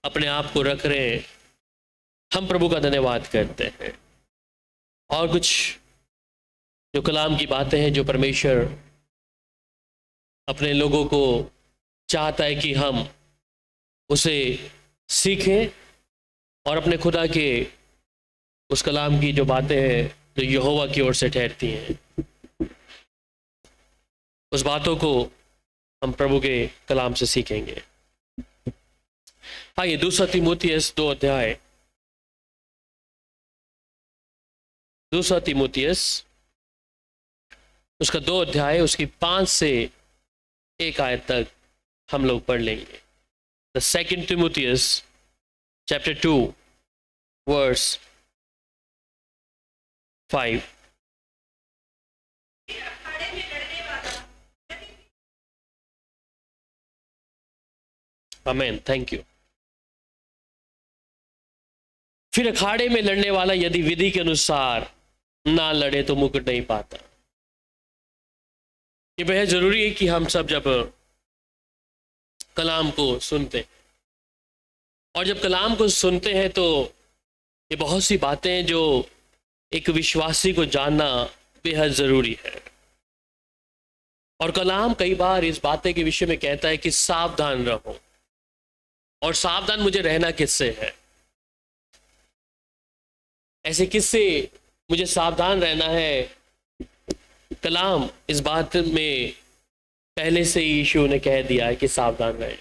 अपने आप को रख रहे हैं, हम प्रभु का धन्यवाद करते हैं। और कुछ जो कलाम की बातें हैं जो परमेश्वर अपने लोगों को चाहता है कि हम उसे सीखें और अपने खुदा के उस कलाम की जो बातें हैं जो यहोवा की ओर से ठहरती हैं, उस बातों को हम प्रभु के कलाम से सीखेंगे। आइए दूसरा तीमुथियुस 2 अध्याय, दूसरा तीमुथियुस उसका 2 अध्याय उसकी 5 से 1 आयत तक हम लोग पढ़ लेंगे। द सेकेंड तीमुथियुस चैप्टर 2 वर्स 5। आमीन, थैंक यू। फिर अखाड़े में लड़ने वाला यदि विधि के अनुसार ना लड़े तो मुकुट नहीं पाता। ये बेहद जरूरी है कि हम सब जब कलाम को सुनते हैं और जब कलाम को सुनते हैं तो ये बहुत सी बातें हैं जो एक विश्वासी को जानना बेहद जरूरी है। और कलाम कई बार इस बातें के विषय में कहता है कि सावधान रहो। और सावधान मुझे रहना किससे है? ऐसे किससे मुझे सावधान रहना है? कलाम इस बात में पहले से ही यीशु ने कह दिया है कि सावधान रहें।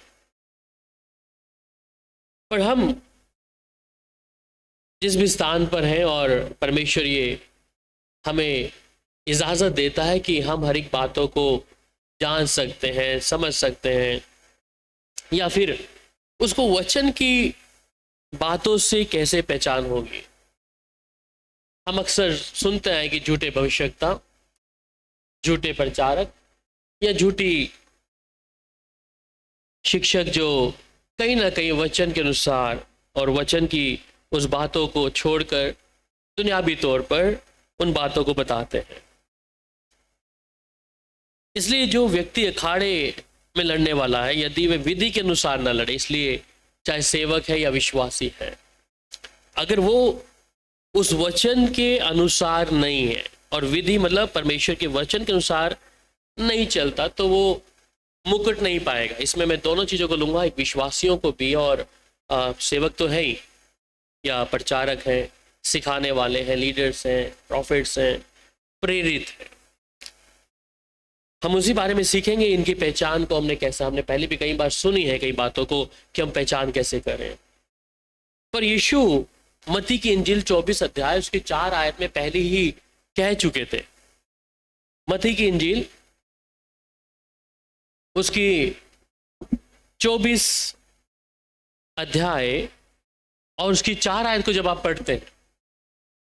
पर हम जिस भी स्थान पर हैं और परमेश्वर ये हमें इजाज़त देता है कि हम हर एक बातों को जान सकते हैं, समझ सकते हैं, या फिर उसको वचन की बातों से कैसे पहचान होगी। हम अक्सर सुनते हैं कि झूठे भविष्यवक्ता, झूठे प्रचारक या झूठी शिक्षक जो कहीं ना कहीं वचन के अनुसार और वचन की उस बातों को छोड़कर दुनियावी तौर पर उन बातों को बताते हैं। इसलिए जो व्यक्ति अखाड़े में लड़ने वाला है यदि वह विधि के अनुसार ना लड़े, इसलिए चाहे सेवक है या विश्वासी है, अगर वो उस वचन के अनुसार नहीं है और विधि मतलब परमेश्वर के वचन के अनुसार नहीं चलता तो वो मुकुट नहीं पाएगा। इसमें मैं दोनों चीज़ों को लूँगा, एक विश्वासियों को भी और सेवक तो है ही या प्रचारक हैं, सिखाने वाले हैं, लीडर्स हैं, प्रॉफिट्स हैं, प्रेरित हैं। हम उसी बारे में सीखेंगे। इनकी पहचान को हमने पहले भी कई बार सुनी है कई बातों को कि हम पहचान कैसे करें। पर यीशु मत्ती की इंजील 24 अध्याय उसके 4 आयत में पहले ही कह चुके थे। मत्ती की इंजील उसकी 24 अध्याय और उसकी 4 आयत को जब आप पढ़ते हैं,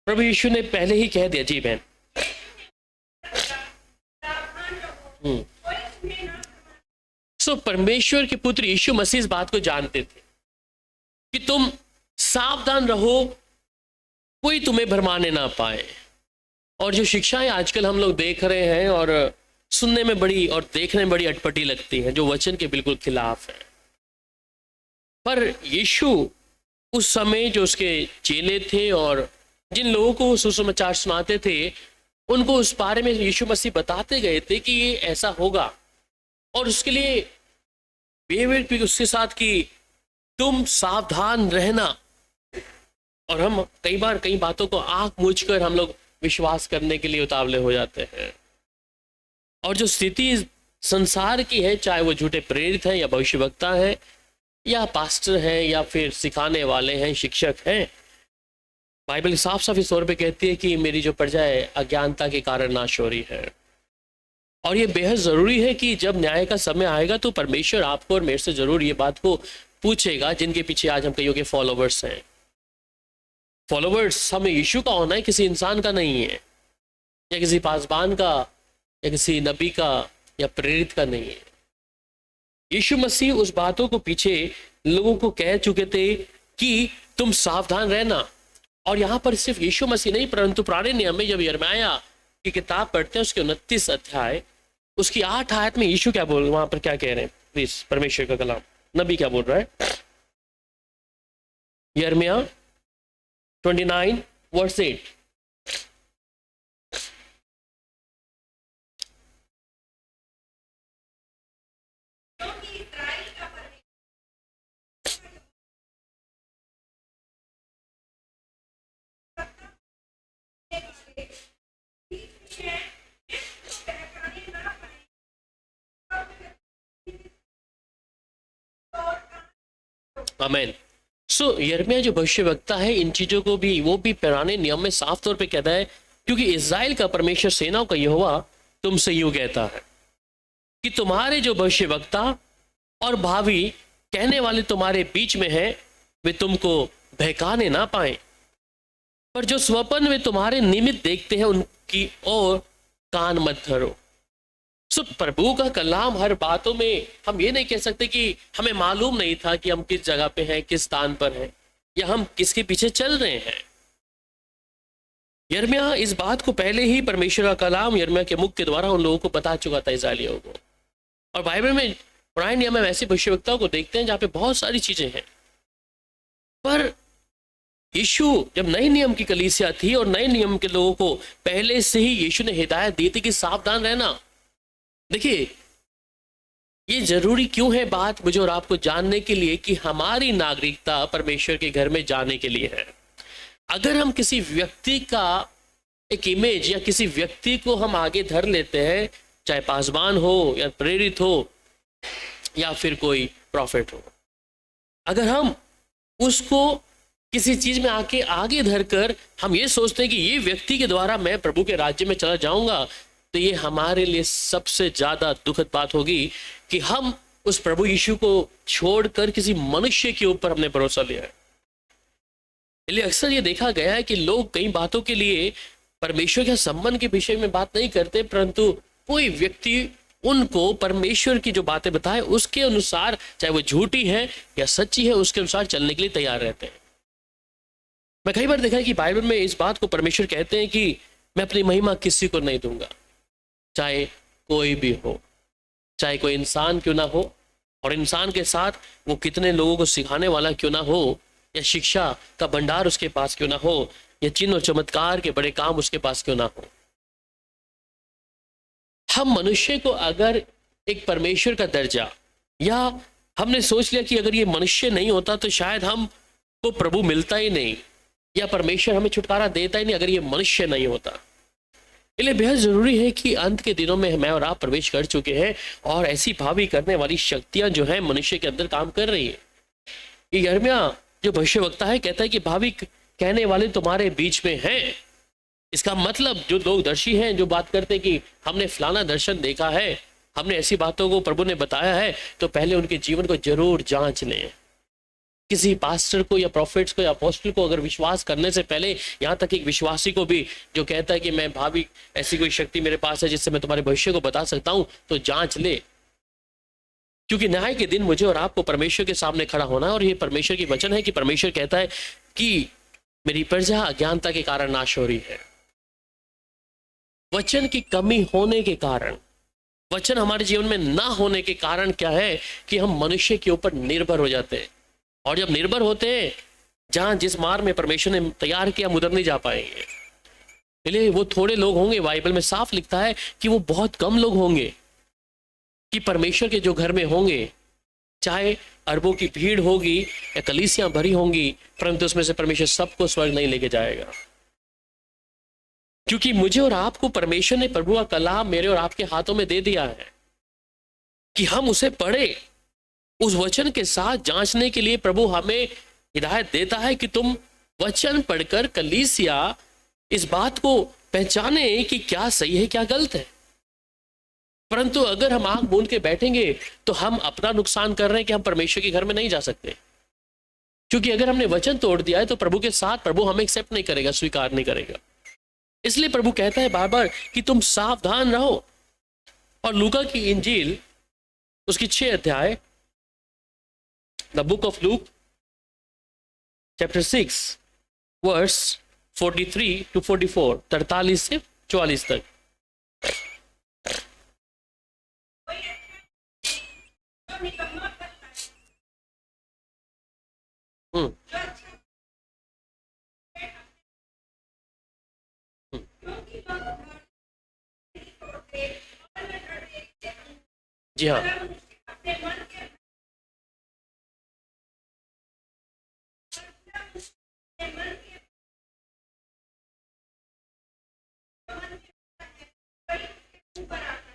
प्रभु यीशु ने पहले ही कह दिया। जी बहन। सो परमेश्वर के पुत्र यीशु मसीह इस बात को जानते थे कि तुम सावधान रहो, कोई तुम्हें भरमाने ना पाए। और जो शिक्षाएं आजकल हम लोग देख रहे हैं और सुनने में बड़ी और देखने में बड़ी अटपटी लगती हैं, जो वचन के बिल्कुल खिलाफ है। पर यीशु उस समय जो उसके चेले थे और जिन लोगों को सुसमाचार सुनाते थे, उनको उस बारे में यीशु मसीह बताते गए थे कि ये ऐसा होगा। और उसके लिए बिहेवियर भी उसके साथ कि तुम सावधान रहना। और हम कई बार कई बातों को आंख मूंझकर हम लोग विश्वास करने के लिए उतावले हो जाते हैं। और जो स्थिति संसार की है, चाहे वो झूठे प्रेरित हैं या भविष्यवक्ता हैं या पास्टर हैं या फिर सिखाने वाले हैं, शिक्षक हैं, बाइबल साफ साफ इस तौर पे कहती है कि मेरी जो प्रजा है अज्ञानता के कारण नाश हो रही है। और ये बेहद ज़रूरी है कि जब न्याय का समय आएगा तो परमेश्वर आपको और मेरे से ज़रूर ये बात को पूछेगा, जिनके पीछे आज हम कईयों के फॉलोवर्स हैं। फॉलोवर्स हमें यीशु का होना है, किसी इंसान का नहीं है, या किसी पासबान का या किसी नबी का या प्रेरित का नहीं है। यीशु मसीह उस बातों को पीछे लोगों को कह चुके थे कि तुम सावधान रहना। और यहाँ पर सिर्फ यीशु मसीह नहीं, परंतु पुराने नियम में जब यिर्मयाह की किताब पढ़ते हैं उसके 29 अध्याय उसकी 8 आयत में यीशु क्या बोल, वहां पर क्या कह रहे हैं? प्लीज, परमेश्वर का कलाम, नबी क्या बोल रहा है? यिर्मयाह 29 वर्स 8। आमेन। सो यिर्मयाह जो भविष्यवक्ता है, इन चीजों को भी वो भी पुराने नियम में साफ तौर पे कहता है, क्योंकि इज़राइल का परमेश्वर, सेनाओं का यहोवा तुमसे यूं कहता है कि तुम्हारे जो भविष्यवक्ता और भावी कहने वाले तुम्हारे बीच में हैं, वे तुमको बहकाने ना पाए, पर जो स्वप्न वे तुम्हारे निमित्त देखते हैं उनकी ओर कान मत धरो। सो प्रभु का कलाम हर बातों में, हम ये नहीं कह सकते कि हमें मालूम नहीं था कि हम किस जगह पे हैं, किस स्थान पर हैं, या हम किसके पीछे चल रहे हैं। यिर्मयाह इस बात को पहले ही, परमेश्वर का कलाम यिर्मयाह के मुख के द्वारा उन लोगों को बता चुका था, इस्राएलियों को। और बाइबल में, पुराने नियम में ऐसी भविष्यवक्ताओं को देखते हैं जहां पे बहुत सारी चीजें हैं। पर यीशु जब नए नियम की कलीसिया थी और नए नियम के लोगों को पहले से ही यीशु ने हिदायत दी थी कि सावधान रहना। देखिए, ये जरूरी क्यों है बात मुझे और आपको जानने के लिए, कि हमारी नागरिकता परमेश्वर के घर में जाने के लिए है। अगर हम किसी व्यक्ति का एक इमेज या किसी व्यक्ति को हम आगे धर लेते हैं, चाहे पासवान हो या प्रेरित हो या फिर कोई प्रॉफिट हो, अगर हम उसको किसी चीज में आगे धरकर हम ये सोचते हैं कि ये व्यक्ति के द्वारा मैं प्रभु के राज्य में चला जाऊंगा, तो ये हमारे लिए सबसे ज्यादा दुखद बात होगी कि हम उस प्रभु यीशु को छोड़कर किसी मनुष्य के ऊपर हमने भरोसा लिया है। इसलिए अक्सर ये देखा गया है कि लोग कई बातों के लिए परमेश्वर के संबंध के विषय में बात नहीं करते, परंतु कोई व्यक्ति उनको परमेश्वर की जो बातें बताए उसके अनुसार, चाहे वो झूठी है या सच्ची है, उसके अनुसार चलने के लिए तैयार रहते हैं। मैं कई बार देखा है कि बाइबल में इस बात को परमेश्वर कहते हैं कि मैं अपनी महिमा किसी को नहीं दूंगा, चाहे कोई भी हो, चाहे कोई इंसान क्यों ना हो, और इंसान के साथ वो कितने लोगों को सिखाने वाला क्यों ना हो, या शिक्षा का भंडार उसके पास क्यों ना हो, या चिन्ह और चमत्कार के बड़े काम उसके पास क्यों ना हो। हम मनुष्य को अगर एक परमेश्वर का दर्जा, या हमने सोच लिया कि अगर ये मनुष्य नहीं होता तो शायद हम को प्रभु मिलता ही नहीं, या परमेश्वर हमें छुटकारा देता ही नहीं अगर ये मनुष्य नहीं होता। इसलिए बेहद जरूरी है कि अंत के दिनों में मैं और आप प्रवेश कर चुके हैं, और ऐसी भावी करने वाली शक्तियां जो है मनुष्य के अंदर काम कर रही है। ये यिर्मयाह जो भविष्यवक्ता है कहता है कि भावी कहने वाले तुम्हारे बीच में हैं। इसका मतलब जो लोग दर्शी हैं, जो बात करते हैं कि हमने फलाना दर्शन देखा है, हमने ऐसी बातों को प्रभु ने बताया है, तो पहले उनके जीवन को जरूर जांच लें। किसी पास्टर को या प्रॉफिट्स को या अपोस्टल को अगर विश्वास करने से पहले, यहाँ तक एक विश्वासी को भी जो कहता है कि मैं भावी ऐसी कोई शक्ति मेरे पास है जिससे मैं तुम्हारे भविष्य को बता सकता हूं, तो जांच ले। क्योंकि न्याय के दिन मुझे और आपको परमेश्वर के सामने खड़ा होना है, और ये परमेश्वर की वचन है कि परमेश्वर कहता है कि मेरी प्रजा अज्ञानता के कारण नाश हो रही है। वचन की कमी होने के कारण, वचन हमारे जीवन में ना होने के कारण क्या है कि हम मनुष्य के ऊपर निर्भर हो जाते हैं, और जब निर्भर होते हैं, जहां जिस मार्ग में परमेश्वर ने तैयार किया हम उधर नहीं जा पाएंगे। इसलिए वो थोड़े लोग होंगे, बाइबल में साफ लिखता है कि वो बहुत कम लोग होंगे कि परमेश्वर के जो घर में होंगे, चाहे अरबों की भीड़ होगी या कलीसियां भरी होंगी, परंतु उसमें से परमेश्वर सबको स्वर्ग नहीं लेके जाएगा। क्योंकि मुझे और आपको परमेश्वर ने प्रभु का कलाम मेरे और आपके हाथों में दे दिया है कि हम उसे पढ़े। उस वचन के साथ जांचने के लिए प्रभु हमें हिदायत देता है कि तुम वचन पढ़कर कलीसिया इस बात को पहचाने कि क्या सही है क्या गलत है। परंतु अगर हम आंख मूंद के बैठेंगे तो हम अपना नुकसान कर रहे हैं कि हम परमेश्वर के घर में नहीं जा सकते। क्योंकि अगर हमने वचन तोड़ दिया है तो प्रभु के साथ प्रभु हमें एक्सेप्ट नहीं करेगा, स्वीकार नहीं करेगा। इसलिए प्रभु कहता है बार बार कि तुम सावधान रहो। और लूका की इंजील उसकी 6 अध्याय, the book of Luke chapter 6 verse 43 to 44, 43 से 44 तक। जी हाँ।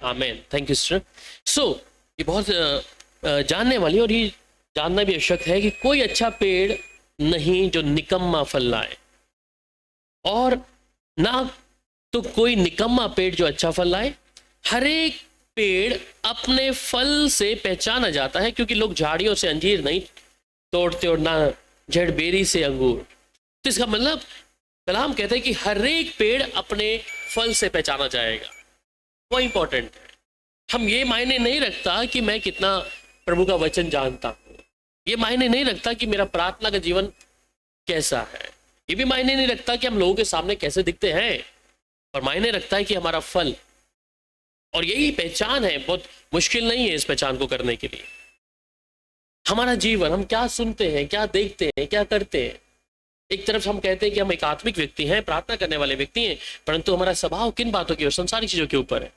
Amen, thank you sir. So ये बहुत जानने वाली और ये जानना भी आवश्यक है कि कोई अच्छा पेड़ नहीं जो निकम्मा फल लाए, और ना तो कोई निकम्मा पेड़ जो अच्छा फल लाए। हर एक पेड़ अपने फल से पहचाना जाता है, क्योंकि लोग झाड़ियों से अंजीर नहीं तोड़ते और ना झड़बेरी से अंगूर। तो इसका मतलब कलाम कहते हैं कि हर एक पेड़ अपने फल से पहचाना जाएगा। वो इंपॉर्टेंट है। हम ये मायने नहीं रखता कि मैं कितना प्रभु का वचन जानता हूँ, ये मायने नहीं रखता कि मेरा प्रार्थना का जीवन कैसा है, ये भी मायने नहीं रखता कि हम लोगों के सामने कैसे दिखते हैं, और मायने रखता है कि हमारा फल। और यही पहचान है। बहुत मुश्किल नहीं है इस पहचान को करने के लिए। हमारा जीवन, हम क्या सुनते हैं, क्या देखते हैं, क्या करते हैं। एक तरफ हम कहते हैं कि हम एक आत्मिक व्यक्ति हैं, प्रार्थना करने वाले व्यक्ति हैं, परंतु हमारा स्वभाव किन बातों की और संसारिक चीजों के ऊपर है।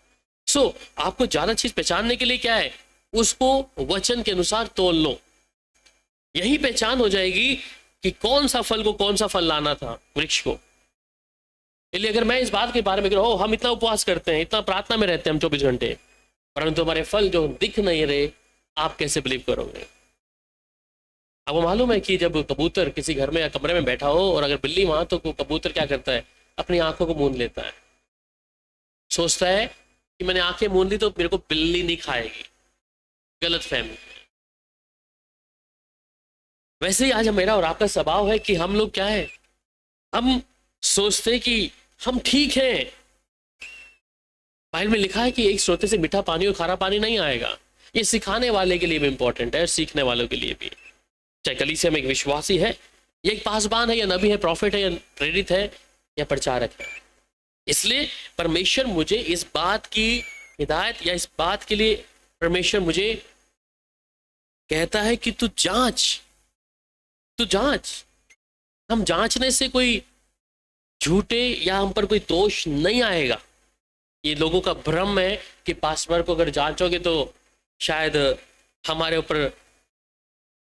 सो आपको ज्यादा चीज पहचानने के लिए क्या है, उसको वचन के अनुसार तोल लो। यही पहचान हो जाएगी कि कौन सा फल को कौन सा फल लाना था वृक्ष को। इसलिए अगर मैं इस बात के बारे में कह रहा हूं, हम इतना उपवास करते हैं, इतना प्रार्थना में रहते हैं हम 24 घंटे, परंतु हमारे फल जो दिख नहीं रहे, आप कैसे बिलीव करोगे। आपको मालूम है कि जब कबूतर किसी घर में या कमरे में बैठा हो और अगर बिल्ली वहां, तो कबूतर क्या करता है, अपनी आंखों को मूंद लेता है, सोचता है कि मैंने आंखें मूंद ली तो मेरे को बिल्ली नहीं खाएगी। गलत फहमी। वैसे ही आज मेरा और आपका स्वभाव है कि हम लोग क्या है, हम सोचते कि हम ठीक हैं। बाइबल में लिखा है कि एक स्रोत से मीठा पानी और खारा पानी नहीं आएगा। ये सिखाने वाले के लिए भी इंपॉर्टेंट है और सीखने वालों के लिए भी। चाहे कलीसिया में एक विश्वासी है, या एक पासबान है, या नबी है, प्रॉफिट है, या प्रेरित है, या प्रचारक है। इसलिए परमेश्वर मुझे इस बात की हिदायत, या इस बात के लिए परमेश्वर मुझे कहता है कि तू जांच, तू जांच। हम जांचने से कोई झूठे या हम पर कोई दोष नहीं आएगा। ये लोगों का भ्रम है कि पासवर्ड को अगर जांचोगे तो शायद हमारे ऊपर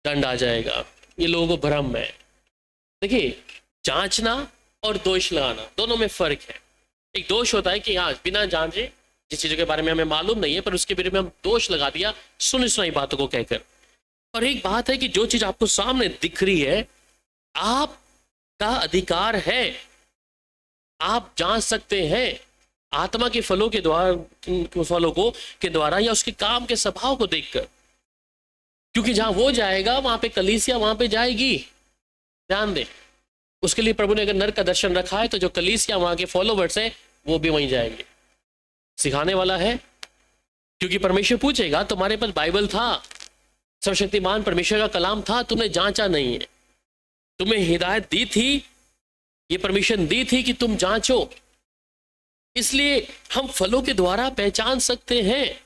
दंड आ जाएगा। ये लोगों को भ्रम है। देखिए, जांचना और दोष लगाना दोनों में फर्क है। एक दोष होता है कि हाँ, बिना जांचे जिस चीजों के बारे में हमें मालूम नहीं है, पर उसके बारे में हम दोष लगा दिया सुनी सुनाई बातों को कहकर। और एक बात है कि जो चीज आपको सामने दिख रही है, आपका अधिकार है, आप जांच सकते हैं आत्मा के फलों के द्वारा, फलों को के द्वारा, या उसके काम के स्वभाव को देखकर। क्योंकि जहां वो जाएगा वहां पे कलीसिया वहां पे जाएगी। ध्यान दें, उसके लिए प्रभु ने अगर नरक का दर्शन रखा है, तो जो कलीसिया वहां के फॉलोवर्स हैं वो भी वहीं जाएंगे। सिखाने वाला है, क्योंकि परमेश्वर पूछेगा तुम्हारे पास बाइबल था, सर्वशक्तिमान परमेश्वर का कलाम था, तुमने जांचा नहीं है। तुम्हें हिदायत दी थी, ये परमिशन दी थी कि तुम जांचो। इसलिए हम फलों के द्वारा पहचान सकते हैं,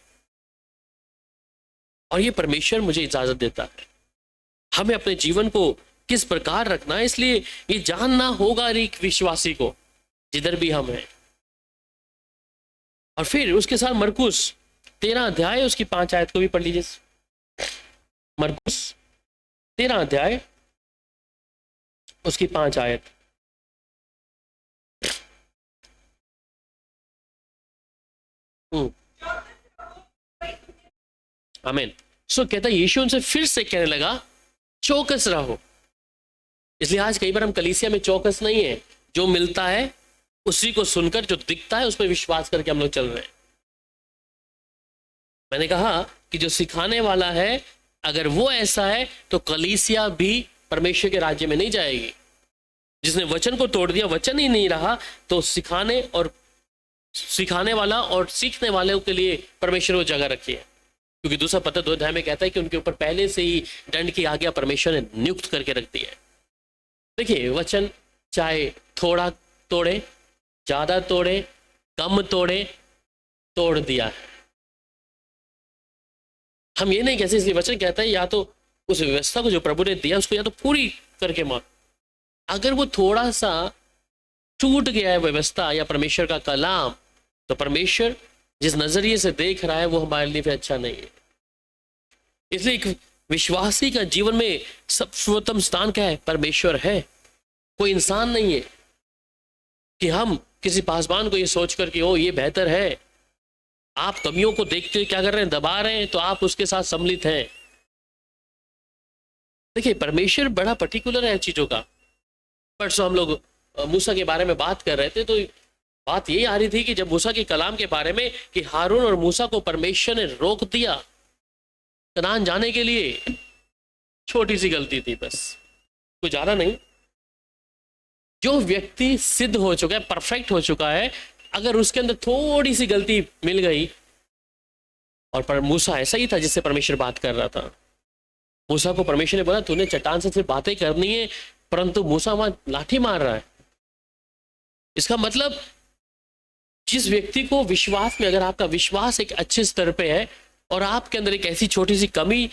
और ये परमेश्वर मुझे इजाजत देता है। हमें अपने जीवन को किस प्रकार रखना है, इसलिए ये जानना होगा एक विश्वासी को, जिधर भी हम हैं। और फिर उसके साथ मरकुस 13 अध्याय उसकी 5 आयत को भी पढ़ लीजिए। मरकुस 13 अध्याय उसकी 5 आयत। आमीन। सो कहता है, यीशु उनसे फिर से कहने लगा, चौकस रहो। इसलिए आज कई बार हम कलीसिया में चौकस नहीं है, जो मिलता है उसी को सुनकर, जो दिखता है उस पर विश्वास करके हम लोग चल रहे हैं। मैंने कहा कि जो सिखाने वाला है, अगर वो ऐसा है तो कलीसिया भी परमेश्वर के राज्य में नहीं जाएगी। जिसने वचन को तोड़ दिया, वचन ही नहीं रहा, तो सिखाने वाला और सीखने वाले के लिए परमेश्वर वो जगह रखी है। क्योंकि दूसरा पत्र 2 अध्याय में कहता है कि उनके ऊपर पहले से ही दंड की आज्ञा परमेश्वर ने नियुक्त करके रख दी है। देखिए, वचन चाहे थोड़ा तोड़े, ज्यादा तोड़े, कम तोड़े, तोड़ दिया है। हम ये नहीं कहते, इसलिए वचन कहता है या तो उस व्यवस्था को जो प्रभु ने दिया उसको या तो पूरी करके मान। अगर वो थोड़ा सा टूट गया है व्यवस्था या परमेश्वर का कलाम, तो परमेश्वर जिस नजरिए से देख रहा है वो हमारे लिए फिर अच्छा नहीं है। इसलिए एक विश्वासी का जीवन में सर्वोत्तम स्थान क्या है? परमेश्वर है, कोई इंसान नहीं है कि हम किसी पासवान को ये सोचकर कि ओ ये बेहतर है। आप कमियों को देखते क्या कर रहे हैं? दबा रहे हैं, तो आप उसके साथ सम्मिलित हैं। देखिए, परमेश्वर बड़ा पर्टिकुलर है चीजों का। परसों हम लोग मूसा के बारे में बात कर रहे थे, तो बात यही आ रही थी कि जब मूसा के कलाम के बारे में कि हारून और मूसा को परमेश्वर ने रोक दिया कनान जाने के लिए। छोटी सी गलती थी, बस कुछ ज्यादा नहीं। जो व्यक्ति सिद्ध हो चुका है, परफेक्ट हो चुका है, अगर उसके अंदर थोड़ी सी गलती मिल गई, और पर मूसा ऐसा ही था जिससे परमेश्वर बात कर रहा था। मूसा को परमेश्वर ने बोला तूने चट्टान से सिर्फ बातें करनी है, परंतु मूसा वहां लाठी मार रहा है। इसका मतलब जिस व्यक्ति को विश्वास में, अगर आपका विश्वास एक अच्छे स्तर पे है और आपके अंदर एक ऐसी छोटी सी कमी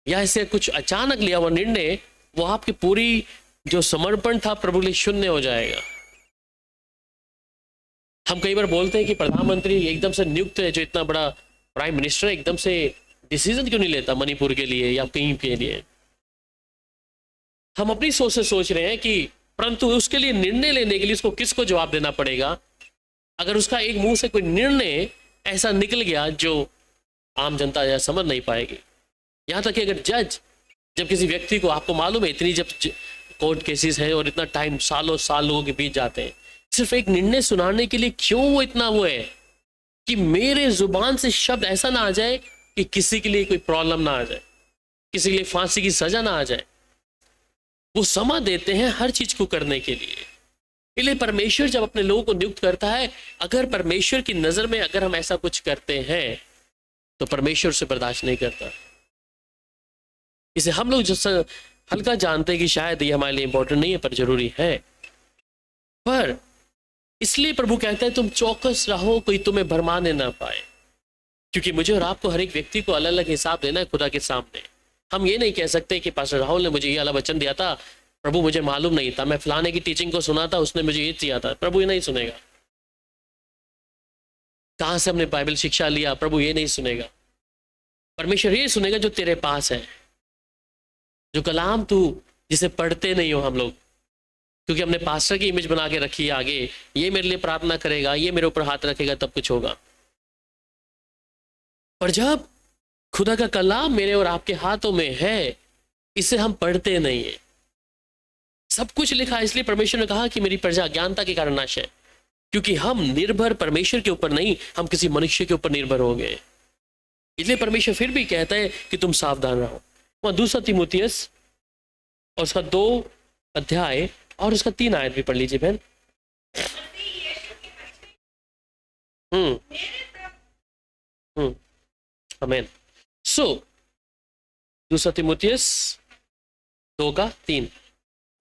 या ऐसे कुछ अचानक लिया हुआ निर्णय, वो आपकी पूरी जो समर्पण था प्रभु के लिए शून्य हो जाएगा। हम कई बार बोलते हैं कि प्रधानमंत्री एकदम से नियुक्त है, जो इतना बड़ा प्राइम मिनिस्टर, एकदम से डिसीजन क्यों नहीं लेता मणिपुर के लिए या कहीं के लिए? हम अपनी सोच से सोच रहे हैं कि, परंतु उसके लिए निर्णय लेने के लिए उसको किसको जवाब देना पड़ेगा? अगर उसका एक मुंह से कोई निर्णय ऐसा निकल गया जो आम जनता या समझ नहीं पाएगी। यहां तक कि अगर जज, जब किसी व्यक्ति को, आपको मालूम है इतनी जब कोर्ट केसेस है और इतना टाइम सालों साल लोगों के बीच जाते हैं, सिर्फ एक निर्णय सुनाने के लिए क्यों वो इतना वो है कि मेरे जुबान से शब्द ऐसा ना आ जाए कि किसी के लिए कोई प्रॉब्लम ना आ जाए, किसी के लिए फांसी की सजा ना आ जाए। वो समय देते हैं हर चीज को करने के लिए। इसलिए परमेश्वर जब अपने लोगों को नियुक्त करता है, अगर परमेश्वर की नजर में अगर हम ऐसा कुछ करते हैं तो परमेश्वर से बर्दाश्त नहीं करता। इसे हम लोग जो हल्का जानते हैं कि शायद ये हमारे लिए इंपॉर्टेंट नहीं है, पर जरूरी है। पर इसलिए प्रभु कहता है तुम चौकस रहो, कोई तुम्हें भरमाने ना पाए, क्योंकि मुझे और आपको हर एक व्यक्ति को अलग अलग हिसाब देना है खुदा के सामने। हम ये नहीं कह सकते कि पास्टर राहुल ने मुझे ये वाला वचन दिया था, प्रभु मुझे मालूम नहीं था, मैं फलाने की टीचिंग को सुना था, उसने मुझे ये दिया था। प्रभु ये नहीं सुनेगा। कहां से हमने बाइबल शिक्षा लिया, प्रभु ये नहीं सुनेगा। परमेश्वर ये सुनेगा जो तेरे पास है, जो कलाम तू जिसे पढ़ते नहीं हो हम लोग, क्योंकि हमने पास्टर की इमेज बना के रखी है आगे, ये मेरे लिए प्रार्थना करेगा, ये मेरे ऊपर हाथ रखेगा तब कुछ होगा। पर जब खुदा का कलाम मेरे और आपके हाथों में है, इसे हम पढ़ते नहीं है। सब कुछ लिखा है, इसलिए परमेश्वर ने कहा कि मेरी प्रजा अज्ञानता के कारण नाश है, क्योंकि हम निर्भर परमेश्वर के ऊपर नहीं, हम किसी मनुष्य के ऊपर निर्भर हो गए। इसलिए परमेश्वर फिर भी कहता है कि तुम सावधान रहो। वहां 2 तीमुथियुस और उसका 2 अध्याय और उसका 3 आयत भी पढ़ लीजिए बहन। आमीन। सो 2 तीमुथियुस 2:3,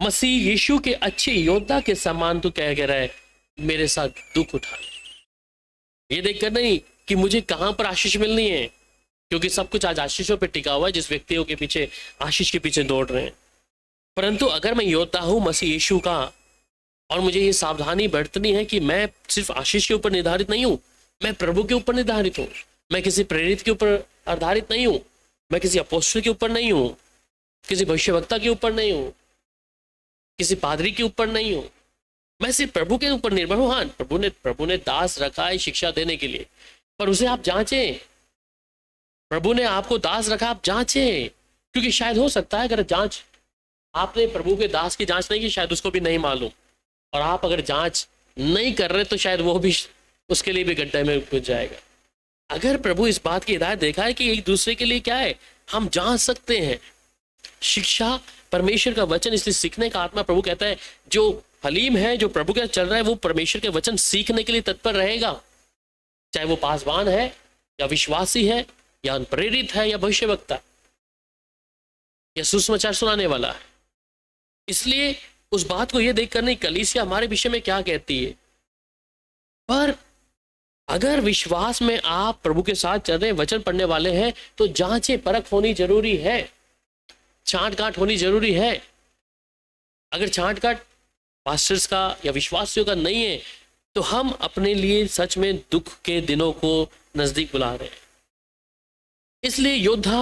मसीह यीशु के अच्छे योद्धा के समान तू कह रहा है मेरे साथ दुख उठा ले। ये देखकर नहीं कि मुझे कहां पर आशीष मिलनी है, क्योंकि सब कुछ आज आशीषों पे टिका हुआ है, जिस व्यक्तियों के पीछे आशीष के पीछे दौड़ रहे हैं। परंतु अगर मैं योद्धा हूं मसीह यीशु का, और मुझे ये सावधानी बरतनी है कि मैं सिर्फ आशीष के ऊपर निर्धारित नहीं हूं, मैं प्रभु के ऊपर निर्धारित हूं। मैं किसी प्रेरित के ऊपर आधारित नहीं हूं, मैं किसी अपोस्टल के ऊपर नहीं हूं, किसी भविष्यवक्ता के ऊपर नहीं हूं, किसी पादरी के ऊपर नहीं हूं, मैं सिर्फ प्रभु के ऊपर निर्भर हूं। हाँ, प्रभु ने दास रखा है शिक्षा देने के लिए, पर उसे आप जांचें। प्रभु ने आपको दास रखा, आप जांचें, क्योंकि शायद हो सकता है अगर जांच आपने प्रभु के दास की जांच नहीं की, शायद उसको भी नहीं मालूम, और आप अगर जांच नहीं कर रहे तो शायद वो भी उसके लिए भी गड्ढे में घुस जाएगा। अगर प्रभु इस बात की हिदायत देखा है कि एक दूसरे के लिए क्या है, हम जांच सकते हैं। शिक्षा परमेश्वर का वचन, इसलिए सीखने का आत्मा प्रभु कहता है जो हलीम है, जो प्रभु के साथ चल रहा है, वो परमेश्वर के वचन सीखने के लिए तत्पर रहेगा, चाहे वो पासवान है या विश्वासी है या प्रेरित है या भविष्यवक्ता या सुसमाचार सुनाने वाला है। इसलिए उस बात को यह देखकर नहीं कलीसिया हमारे विषय में क्या कहती है, पर अगर विश्वास में आप प्रभु के साथ चल रहे वचन पढ़ने वाले हैं तो जांचें, परख होनी जरूरी है, छांट काट होनी जरूरी है। अगर छांट काट पास्टर्स का या विश्वासियों का नहीं है तो हम अपने लिए सच में दुख के दिनों को नजदीक बुला रहे हैं। इसलिए योद्धा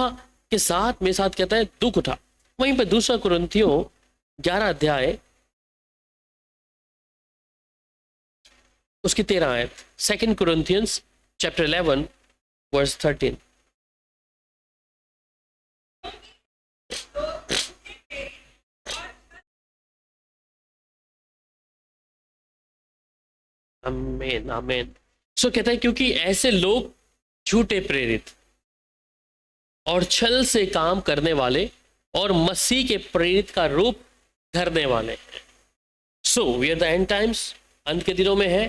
के साथ मेरे साथ कहता है दुख उठा। वहीं पर दूसरा कुरिन्थियों 11 अध्याय उसकी 13 आयत, 2 Corinthians chapter 11 verse 13। आमीन आमीन। सो कहता है क्योंकि ऐसे लोग झूठे प्रेरित और छल से काम करने वाले और मसीह के प्रेरित का रूप धरने वाले हैं। So we are the end times, अंत के दिनों में है।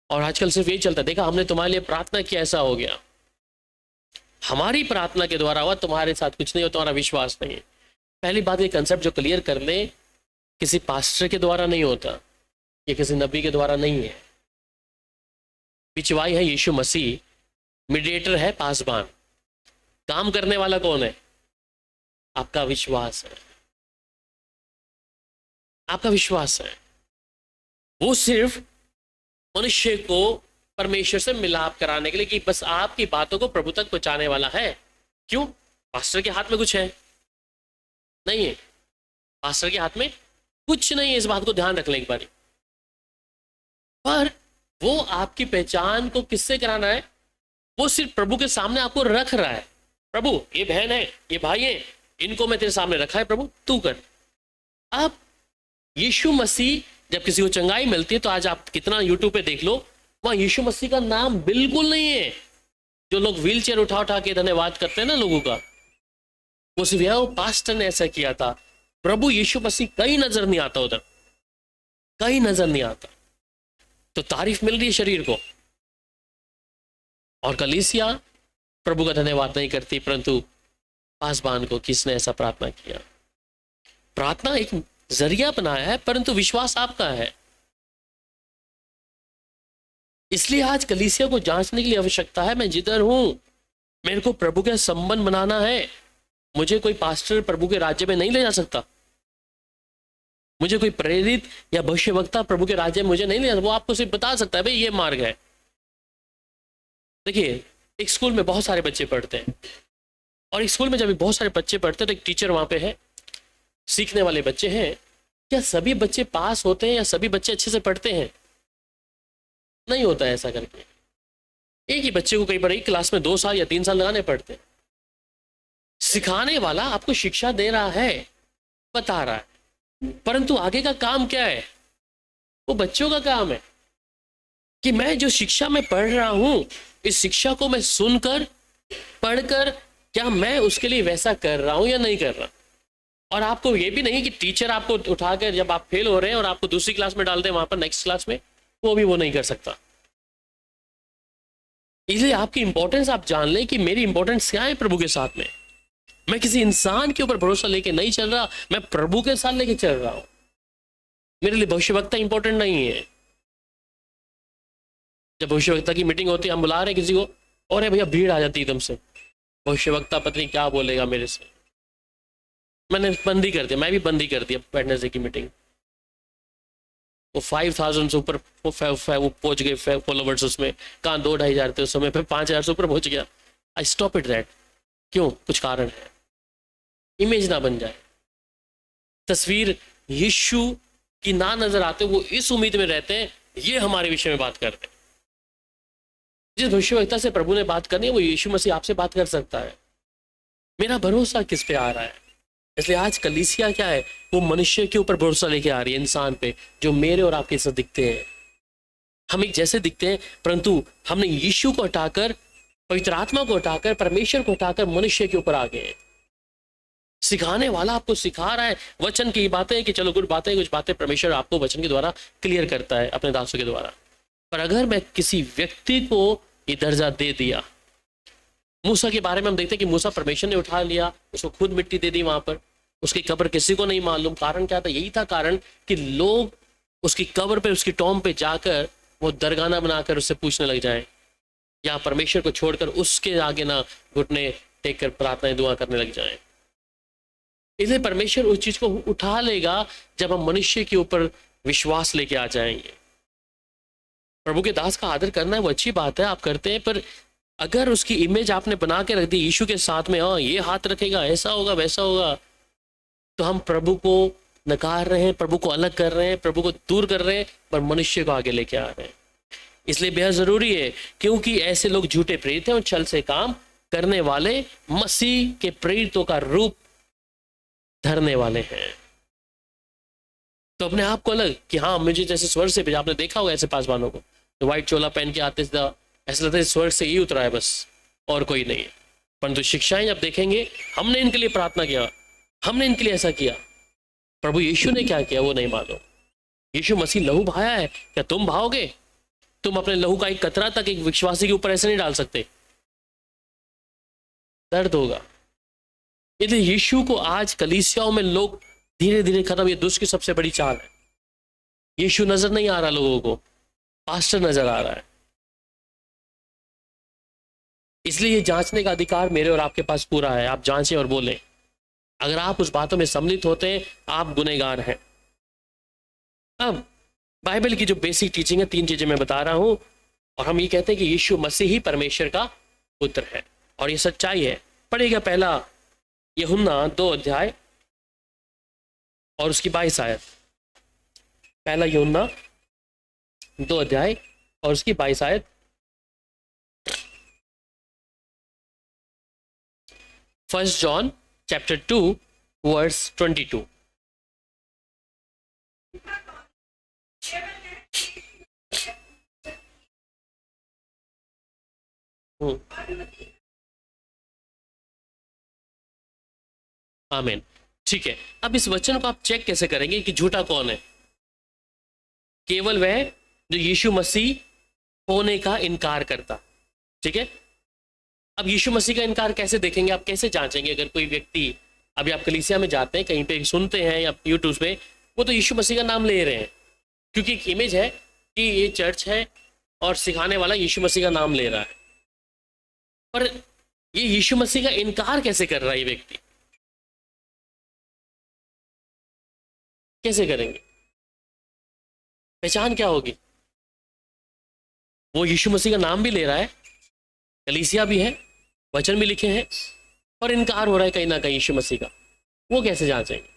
और आजकल सिर्फ यही चलता है, देखा हमने तुम्हारे लिए प्रार्थना किया ऐसा हो गया। हमारी प्रार्थना के द्वारा हुआ, तुम्हारे साथ कुछ नहीं हो, तुम्हारा विश्वास नहीं है। पहली बात ये कंसेप्ट जो क्लियर कर ले, किसी पास्टर के द्वारा नहीं होता, ये किसी नबी के द्वारा नहीं है। पिछवाई है यीशु मसीह, मीडिएटर है पासबान। काम करने वाला कौन है? आपका विश्वास है, आपका विश्वास है। वो सिर्फ मनुष्य को परमेश्वर से मिलाप कराने के लिए कि बस आपकी बातों को प्रभु तक पहुंचाने वाला है। क्यों? पास्टर के हाथ में कुछ है? नहीं है, पास्टर के हाथ में कुछ नहीं है। इस बात को ध्यान रख लें एक बार। पर वो आपकी पहचान को किससे कराना है? वो सिर्फ प्रभु के सामने आपको रख रहा है। प्रभु ये बहन है, ये भाई है, इनको मैं तेरे सामने रखा है, प्रभु तू कर। अब यीशु मसीह जब किसी को चंगाई मिलती है तो आज आप कितना यूट्यूब पे देख लो, वहां यीशु मसीह का नाम बिल्कुल नहीं है। जो लोग व्हील चेयर उठा उठा के धन्यवाद करते हैं ना लोगों का, वो सिर्फ यह पास्टर ने ऐसा किया था। प्रभु यीशु मसीह कहीं नजर नहीं आता, उधर कहीं नजर नहीं आता। तो तारीफ मिल रही है शरीर को, और कलीसिया प्रभु का धन्यवाद नहीं करती, परंतु पासबान को किसने ऐसा प्रार्थना किया? प्रार्थना एक जरिया बनाया है, परंतु विश्वास आपका है। इसलिए आज कलीसिया को जांचने की आवश्यकता है। मैं जिधर हूं, मेरे को प्रभु के संबंध बनाना है। मुझे कोई पास्टर प्रभु के राज्य में नहीं ले जा सकता, मुझे कोई प्रेरित या भविष्यवक्ता प्रभु के राज्य में मुझे नहीं ले जा सकता। वो आपको सिर्फ बता सकता है भाई ये मार्ग है। देखिए, एक स्कूल में बहुत सारे बच्चे पढ़ते हैं, और एक स्कूल में जब बहुत सारे बच्चे पढ़ते हैं तो एक टीचर वहां पे है, सीखने वाले बच्चे हैं। क्या सभी बच्चे पास होते हैं या सभी बच्चे अच्छे से पढ़ते हैं? नहीं होता है ऐसा करके। एक ही बच्चे को कई बार एक क्लास में 2 साल या 3 साल लगाने पड़ते हैं। सिखाने वाला आपको शिक्षा दे रहा है, बता रहा है, परंतु आगे का काम क्या है? वो बच्चों का काम है कि मैं जो शिक्षा में पढ़ रहा हूं, इस शिक्षा को मैं सुनकर पढ़कर क्या मैं उसके लिए वैसा कर रहा हूं या नहीं कर रहा। और आपको ये भी नहीं कि टीचर आपको उठाकर जब आप फेल हो रहे हैं और आपको दूसरी क्लास में डाल दें, वहां पर नेक्स्ट क्लास में, वो नहीं कर सकता। इसलिए आपकी इंपॉर्टेंस आप जान लें कि मेरी इंपॉर्टेंस क्या है प्रभु के साथ में। मैं किसी इंसान के ऊपर भरोसा लेके नहीं चल रहा, मैं प्रभु के साथ लेके चल रहा हूं। मेरे लिए भविष्यवक्ता इंपॉर्टेंट नहीं है। जब भविष्यवक्ता की मीटिंग होती है, हम बुला रहे हैं किसी को, और भैया भीड़ आ जाती एकदम से, भविष्यवक्ता पत्नी क्या बोलेगा मेरे से। मैंने बंद ही कर दिया, मैं भी बंद ही कर दिया वेडनेसडे की मीटिंग। वो 5000 से ऊपर वो पहुंच गए फॉलोवर्स उसमें। कहाँ 2-2,500 थे उस समय पे, 5000 से ऊपर पहुंच गया। I stop it that. क्यों? कुछ कारण है, इमेज ना बन जाए, तस्वीर यीशु की ना नजर आते। वो इस उम्मीद में रहते हैं ये हमारे विषय में बात करते हैं। जिस भविष्यवक्ता से प्रभु ने बात करनी है, वो यीशु मसीह आपसे बात कर सकता है। मेरा भरोसा किस पे आ रहा है? इसलिए आज कलीसिया क्या है? वो मनुष्य के ऊपर भरोसा लेके आ रही है, इंसान पे, जो मेरे और आपके साथ दिखते हैं। हम एक जैसे दिखते हैं, परंतु हमने यीशु को हटाकर, पवित्र आत्मा को हटाकर, परमेश्वर को हटाकर मनुष्य के ऊपर आ गए। सिखाने वाला आपको सिखा रहा है वचन की बातें कि चलो गुड बातें, कुछ बातें परमेश्वर आपको वचन के द्वारा क्लियर करता है अपने दासों के द्वारा। पर अगर मैं किसी व्यक्ति को ये दर्जा दे दिया, मूसा के बारे में हम देखते हैं कि मूसा परमेश्वर ने उठा लिया, उसको खुद मिट्टी दे दी वहां पर, उसकी कब्र किसी को नहीं मालूम। कारण क्या था? यही था कारण कि लोग उसकी कब्र पे, उसकी टॉम पे जाकर वो दरगाना बनाकर उससे पूछने लग जाएं, या परमेश्वर को छोड़कर उसके आगे ना घुटने टेक कर प्रार्थनाएं दुआ करने लग जाएं। इसलिए परमेश्वर उस चीज को उठा लेगा जब हम मनुष्य के ऊपर विश्वास लेके आ जाएंगे। प्रभु के दास का आदर करना है, वो अच्छी बात है, आप करते हैं, पर अगर उसकी इमेज आपने बना के रख दी यीशु के साथ में, हाँ ये हाथ रखेगा, ऐसा होगा, वैसा होगा, तो हम प्रभु को नकार रहे हैं, प्रभु को अलग कर रहे हैं, प्रभु को दूर कर रहे हैं, पर मनुष्य को आगे लेके आ रहे हैं। इसलिए बेहद जरूरी है, क्योंकि ऐसे लोग झूठे प्रेरित हैं और छल से काम करने वाले मसीह के प्रेरितों का रूप धरने वाले हैं। तो अपने आप को अलग कि हाँ मुझे जैसे स्वर्ग से भेजा, आपने देखा होगा ऐसे पासवानों को तो व्हाइट चोला पहन के आते थे, ऐसा लगता है स्वर्ग से ही उतरा है बस, और कोई नहीं है। परंतु शिक्षाएं जब देखेंगे, हमने इनके लिए प्रार्थना किया, हमने इनके लिए ऐसा किया, प्रभु यीशु ने क्या किया वो नहीं मालूम। यीशु मसीह लहू बहाया है, क्या तुम बहाओगे? तुम अपने लहू का एक कतरा तक एक विश्वासी के ऊपर ऐसे नहीं डाल सकते, दर्द होगा। इसलिए यीशु को आज कलीसियाओं में लोग धीरे धीरे खत्म, ये दुष्ट की सबसे बड़ी चाल है। यीशु नजर नहीं आ रहा लोगों को, पास्टर नजर आ रहा है। इसलिए ये जांचने का अधिकार मेरे और आपके पास पूरा है। आप जांचें और बोलें। अगर आप उस बातों में सम्मिलित होते हैं, आप गुनहगार हैं। अब बाइबल की जो बेसिक टीचिंग है, 3 चीजें मैं बता रहा हूं, और हम ये कहते हैं कि यीशु मसीह ही परमेश्वर का पुत्र है, और ये सच्चाई है। पढ़ेगा पहला यूहन्ना 2 अध्याय और उसकी 22 आयत। पहला यूहन्ना 2 अध्याय और उसकी 22 आयत। First John chapter 2 verse 22। आमीन। ठीक है, अब इस वचन को आप चेक कैसे करेंगे कि झूठा कौन है? केवल वह जो यीशु मसीह होने का इनकार करता। ठीक है, अब यीशु मसीह का इनकार कैसे देखेंगे, आप कैसे जांचेंगे? अगर कोई व्यक्ति, अभी आप कलीसिया में जाते हैं, कहीं पे सुनते हैं या यूट्यूब पे, वो तो यीशु मसीह का नाम ले रहे हैं, क्योंकि एक इमेज है कि ये चर्च है और सिखाने वाला यीशु मसीह का नाम ले रहा है। पर ये यीशु मसीह का इनकार कैसे कर रहा है ये व्यक्ति? कैसे करेंगे? पहचान क्या होगी? वो यीशु मसीह का नाम भी ले रहा है, कलीसिया भी है, वचन भी लिखे हैं, और इनकार हो रहा है कहीं ना कहीं यीशु मसीह का। वो कैसे जांचेंगे?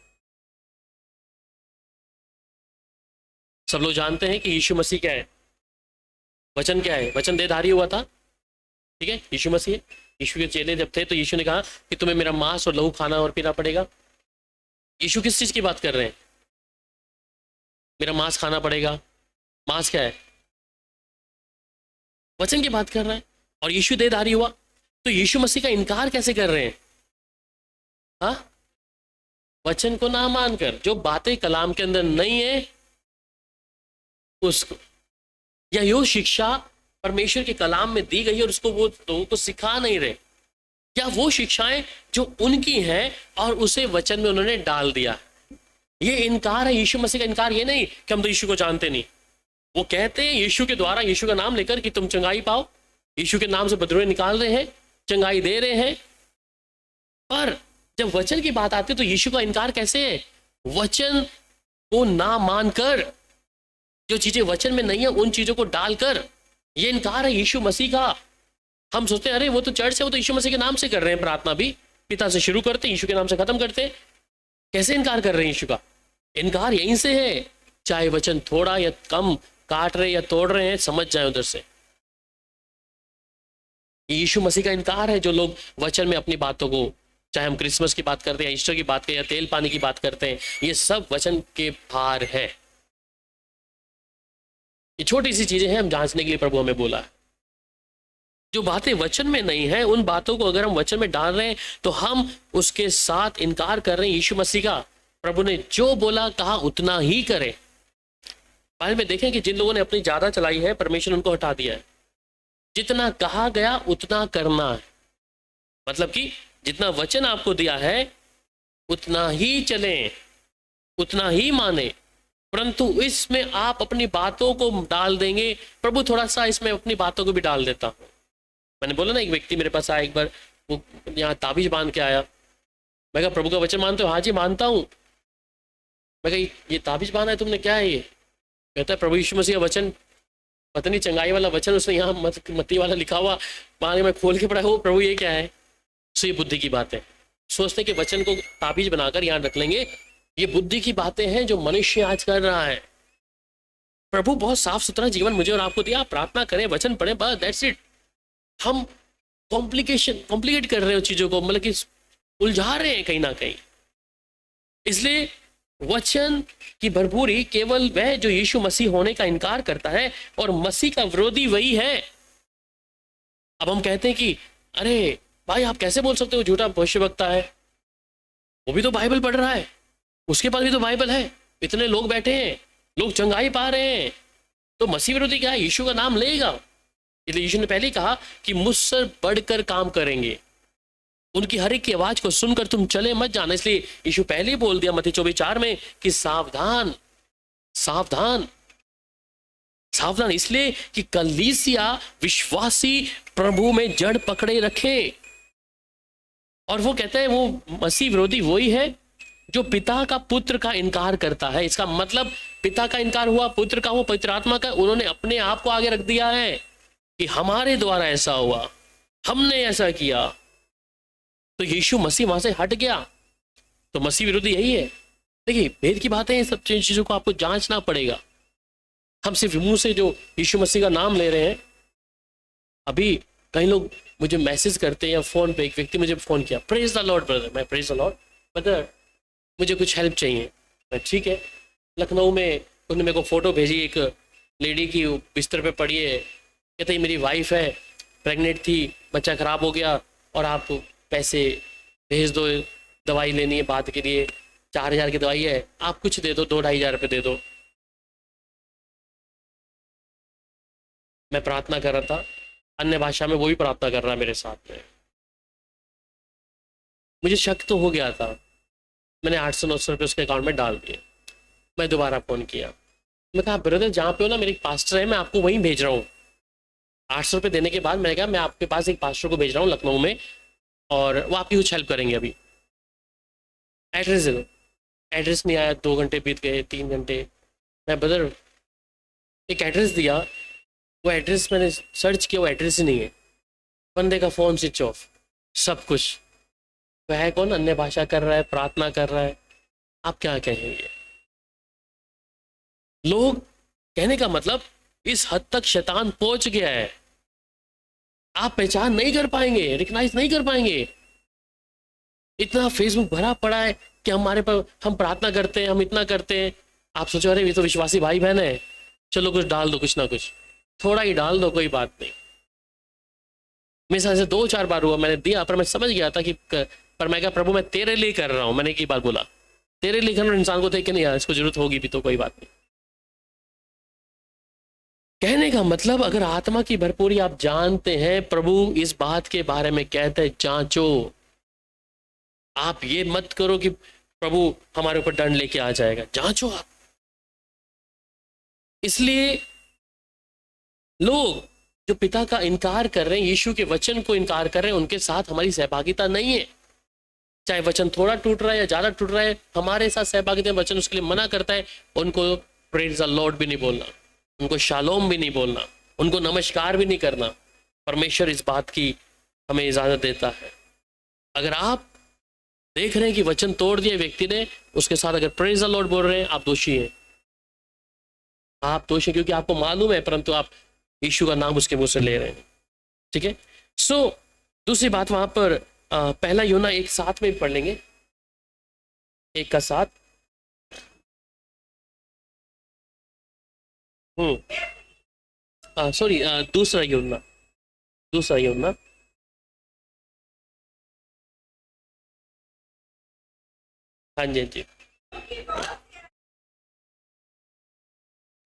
सब लोग जानते हैं कि यीशु मसीह क्या है, वचन क्या है, वचन देहधारी हुआ था। ठीक है, यीशु मसीह, यीशु के चेले जब थे तो यीशु ने कहा कि तुम्हें मेरा मांस और लहू खाना और पीना पड़ेगा। यीशु किस चीज की बात कर रहे हैं? मेरा मांस खाना पड़ेगा। मांस क्या है? वचन की बात कर रहा है। और यीशु देहधारी हुआ, तो यीशु मसीह का इनकार कैसे कर रहे हैं? हाँ, वचन को ना मानकर, जो बातें कलाम के अंदर नहीं है उसको, या यो शिक्षा परमेश्वर के कलाम में दी गई है और उसको वो लोगों को सिखा नहीं रहे, या वो शिक्षाएं जो उनकी हैं और उसे वचन में उन्होंने डाल दिया। ये इनकार है यीशु मसीह का इनकार। ये नहीं कि हम तो यीशु को जानते नहीं। वो कहते हैं यीशु के द्वारा, यीशु का नाम लेकर कि तुम चंगाई पाओ, यीशु के नाम से बदरुएं निकाल रहे हैं, चंगाई दे रहे हैं। पर जब वचन की बात आती है तो यीशु का इनकार कैसे है? वचन को ना मानकर, जो चीजें वचन में नहीं है उन चीजों को डालकर, ये इनकार है यीशु मसीह का। हम सोचते हैं अरे वो तो चर्च है, वो तो यीशु मसीह के नाम से कर रहे हैं, प्रार्थना भी पिता से शुरू करते, यीशु के नाम से खत्म करते। कैसे इनकार कर रहे हैं यीशु का? इनकार यहीं से है। चाहे वचन थोड़ा या कम काट रहे या तोड़ रहे हैं, समझ जाए उधर से। यीशु मसीह का इनकार है जो लोग वचन में अपनी बातों को, चाहे हम क्रिसमस की बात करते हैं, ईस्टर की बात करें या तेल पानी की बात करते हैं, ये सब वचन के भार है। ये छोटी सी चीजें हैं, हम जांचने के लिए प्रभु हमें बोला है। जो बातें वचन में नहीं है उन बातों को अगर हम वचन में डाल रहे हैं तो हम उसके साथ इनकार कर रहे हैं यीशु मसीह का। प्रभु ने जो बोला कहा उतना ही करें। बाइबल में देखें कि जिन लोगों ने अपनी ज्यादा चलाई है, परमेश्वर उनको हटा दिया है। जितना कहा गया उतना करना है, मतलब कि जितना वचन आपको दिया है उतना ही चलें, उतना ही माने। परंतु इसमें आप अपनी बातों को डाल देंगे। प्रभु थोड़ा सा इसमें अपनी बातों को भी डाल देता हूँ। मैंने बोला ना, एक व्यक्ति मेरे पास आया एक बार, वो यहाँ ताबीज बांध के आया। मैं कहा प्रभु का वचन मानते हो? हाँ जी मानता हूँ। मैं कहा ये ताबीज बांधा है तुमने, क्या है ये? कहता है प्रभु यीशु मसीह का वचन पता नहीं चंगाई वाला वचन उसने यहाँ मत्ती वाला लिखा हुआ, वहां मैं खोल के पढ़ा, हो प्रभु ये क्या है। सो ये बुद्धि की बातें, सोचते कि वचन को ताबीज बनाकर यहाँ रख लेंगे, ये बुद्धि की बातें हैं जो मनुष्य आज कर रहा है। प्रभु बहुत साफ सुथरा जीवन मुझे और आपको दिया, आप प्रार्थना करें, वचन पढ़ें, बस दैट्स इट। हम कॉम्प्लिकेट कर रहे हो चीजों को, मतलब कि उलझा रहे हैं कहीं ना कहीं। इसलिए वचन की भरपूरी केवल वह जो यीशु मसीह होने का इनकार करता है, और मसीह का विरोधी वही है। अब हम कहते हैं कि अरे भाई आप कैसे बोल सकते हो झूठा भविष्यवक्ता है, वो भी तो बाइबल पढ़ रहा है, उसके पास भी तो बाइबल है, इतने लोग बैठे हैं, लोग चंगाई पा रहे हैं, तो मसीह विरोधी क्या है, यीशु का नाम लेगा। इसलिए यीशु ने पहले ही कहा कि मुझसे बढ़कर काम करेंगे, उनकी हर एक की आवाज को सुनकर तुम चले मत जाना। इसलिए यीशु पहले ही बोल दिया मत्ती 24:4 में कि सावधान सावधान सावधान, इसलिए कि कलीसिया विश्वासी प्रभु में जड़ पकड़े रखे। और वो कहते हैं वो मसीह विरोधी वही है जो पिता का पुत्र का इनकार करता है। इसका मतलब पिता का इनकार हुआ, पुत्र का हुआ, पवित्र आत्मा का, उन्होंने अपने आप को आगे रख दिया है कि हमारे द्वारा ऐसा हुआ, हमने ऐसा किया, तो यीशु मसीह वहां से हट गया। तो मसीह विरोधी यही है। देखिए भेद की बातें हैं, सब चीजों को आपको जांचना पड़ेगा। हम सिर्फ मुंह से जो यीशु मसीह का नाम ले रहे हैं। अभी कई लोग मुझे मैसेज करते हैं या फोन पे, एक व्यक्ति मुझे फोन किया, प्रेज द लॉर्ड ब्रदर, मैं प्रेज द लॉर्ड ब्रदर मुझे कुछ हेल्प चाहिए। मैं ठीक है। लखनऊ में उन्होंने मेरे को फोटो भेजी, एक लेडी की बिस्तर पे पड़ी है, कहते मेरी वाइफ है, प्रेग्नेंट थी, बच्चा खराब हो गया और आप पैसे भेज दो, दवाई लेनी है बात के लिए, 4,000 की दवाई है, आप कुछ दे दो, 2-2,500 रुपये दे दो। मैं प्रार्थना कर रहा था अन्य भाषा में, वो भी प्रार्थना कर रहा है मेरे साथ में। मुझे शक तो हो गया था, मैंने 800-900 रुपये उसके अकाउंट में डाल दिए। मैं दोबारा फ़ोन किया, मैं कहा ब्रदर जहाँ पे हो ना मेरे एक पास्टर है, मैं आपको वहीं भेज रहा हूँ। 800 रुपये देने के बाद मैंने कहा मैं आपके पास एक पास्टर को भेज रहा हूँ लखनऊ में, और वो आपकी कुछ हेल्प करेंगे, अभी एड्रेस दे दो। एड्रेस नहीं आया, 2 घंटे बीत गए, 3 घंटे। मैं ब्रदर एक एड्रेस दिया, वो एड्रेस मैंने सर्च किया, वो एड्रेस ही नहीं है। बंदे का फ़ोन स्विच ऑफ, सब कुछ। वह कौन अन्य भाषा कर रहा है, प्रार्थना कर रहा है, आप क्या कहेंगे? लोग कहने का मतलब इस हद तक शैतान पहुंच गया है, आप पहचान नहीं कर पाएंगे, रिकग्नाइज नहीं कर पाएंगे। इतना फेसबुक भरा पड़ा है कि हमारे पर हम प्रार्थना करते हैं, हम इतना करते हैं, आप सोचो अरे ये तो विश्वासी भाई बहन है, चलो कुछ डाल दो, कुछ ना कुछ थोड़ा ही डाल दो, कोई बात नहीं। मेरे साथ से 2-4 बार हुआ, मैंने दिया, पर मैं समझ गया था कि पर मैं कहा प्रभु मैं तेरे लिए कर रहा हूँ। मैंने एक बार बोला तेरे लिए करना, इंसान को देख के नहीं यार इसको जरूरत होगी भी तो कोई बात नहीं। कहने का मतलब अगर आत्मा की भरपूरी आप जानते हैं, प्रभु इस बात के बारे में कहते हैं जांचो। आप ये मत करो कि प्रभु हमारे ऊपर दंड लेके आ जाएगा, जांचो आप। इसलिए लोग जो पिता का इनकार कर रहे हैं, यीशु के वचन को इनकार कर रहे हैं, उनके साथ हमारी सहभागिता नहीं है। चाहे वचन थोड़ा टूट रहा है या ज्यादा टूट रहा है, हमारे साथ सहभागिता, वचन उसके लिए मना करता है। उनको प्रेज द लॉर्ड भी नहीं बोलना, उनको शालोम भी नहीं बोलना, उनको नमस्कार भी नहीं करना। परमेश्वर इस बात की हमें इजाजत देता है। अगर आप देख रहे हैं कि वचन तोड़ दिया व्यक्ति ने, उसके साथ अगर प्रेज द लॉर्ड बोल रहे हैं, आप दोषी हैं। आप दोषी हैं क्योंकि आपको मालूम है, परंतु आप यीशु का नाम उसके मुंह से ले रहे हैं। ठीक है। सो दूसरी बात वहां पर पहला यूहन्ना 1:7 में भी पढ़ लेंगे, 1:7। सॉरी, दूसरा यूहन्ना हाँ जी, हाँ जी,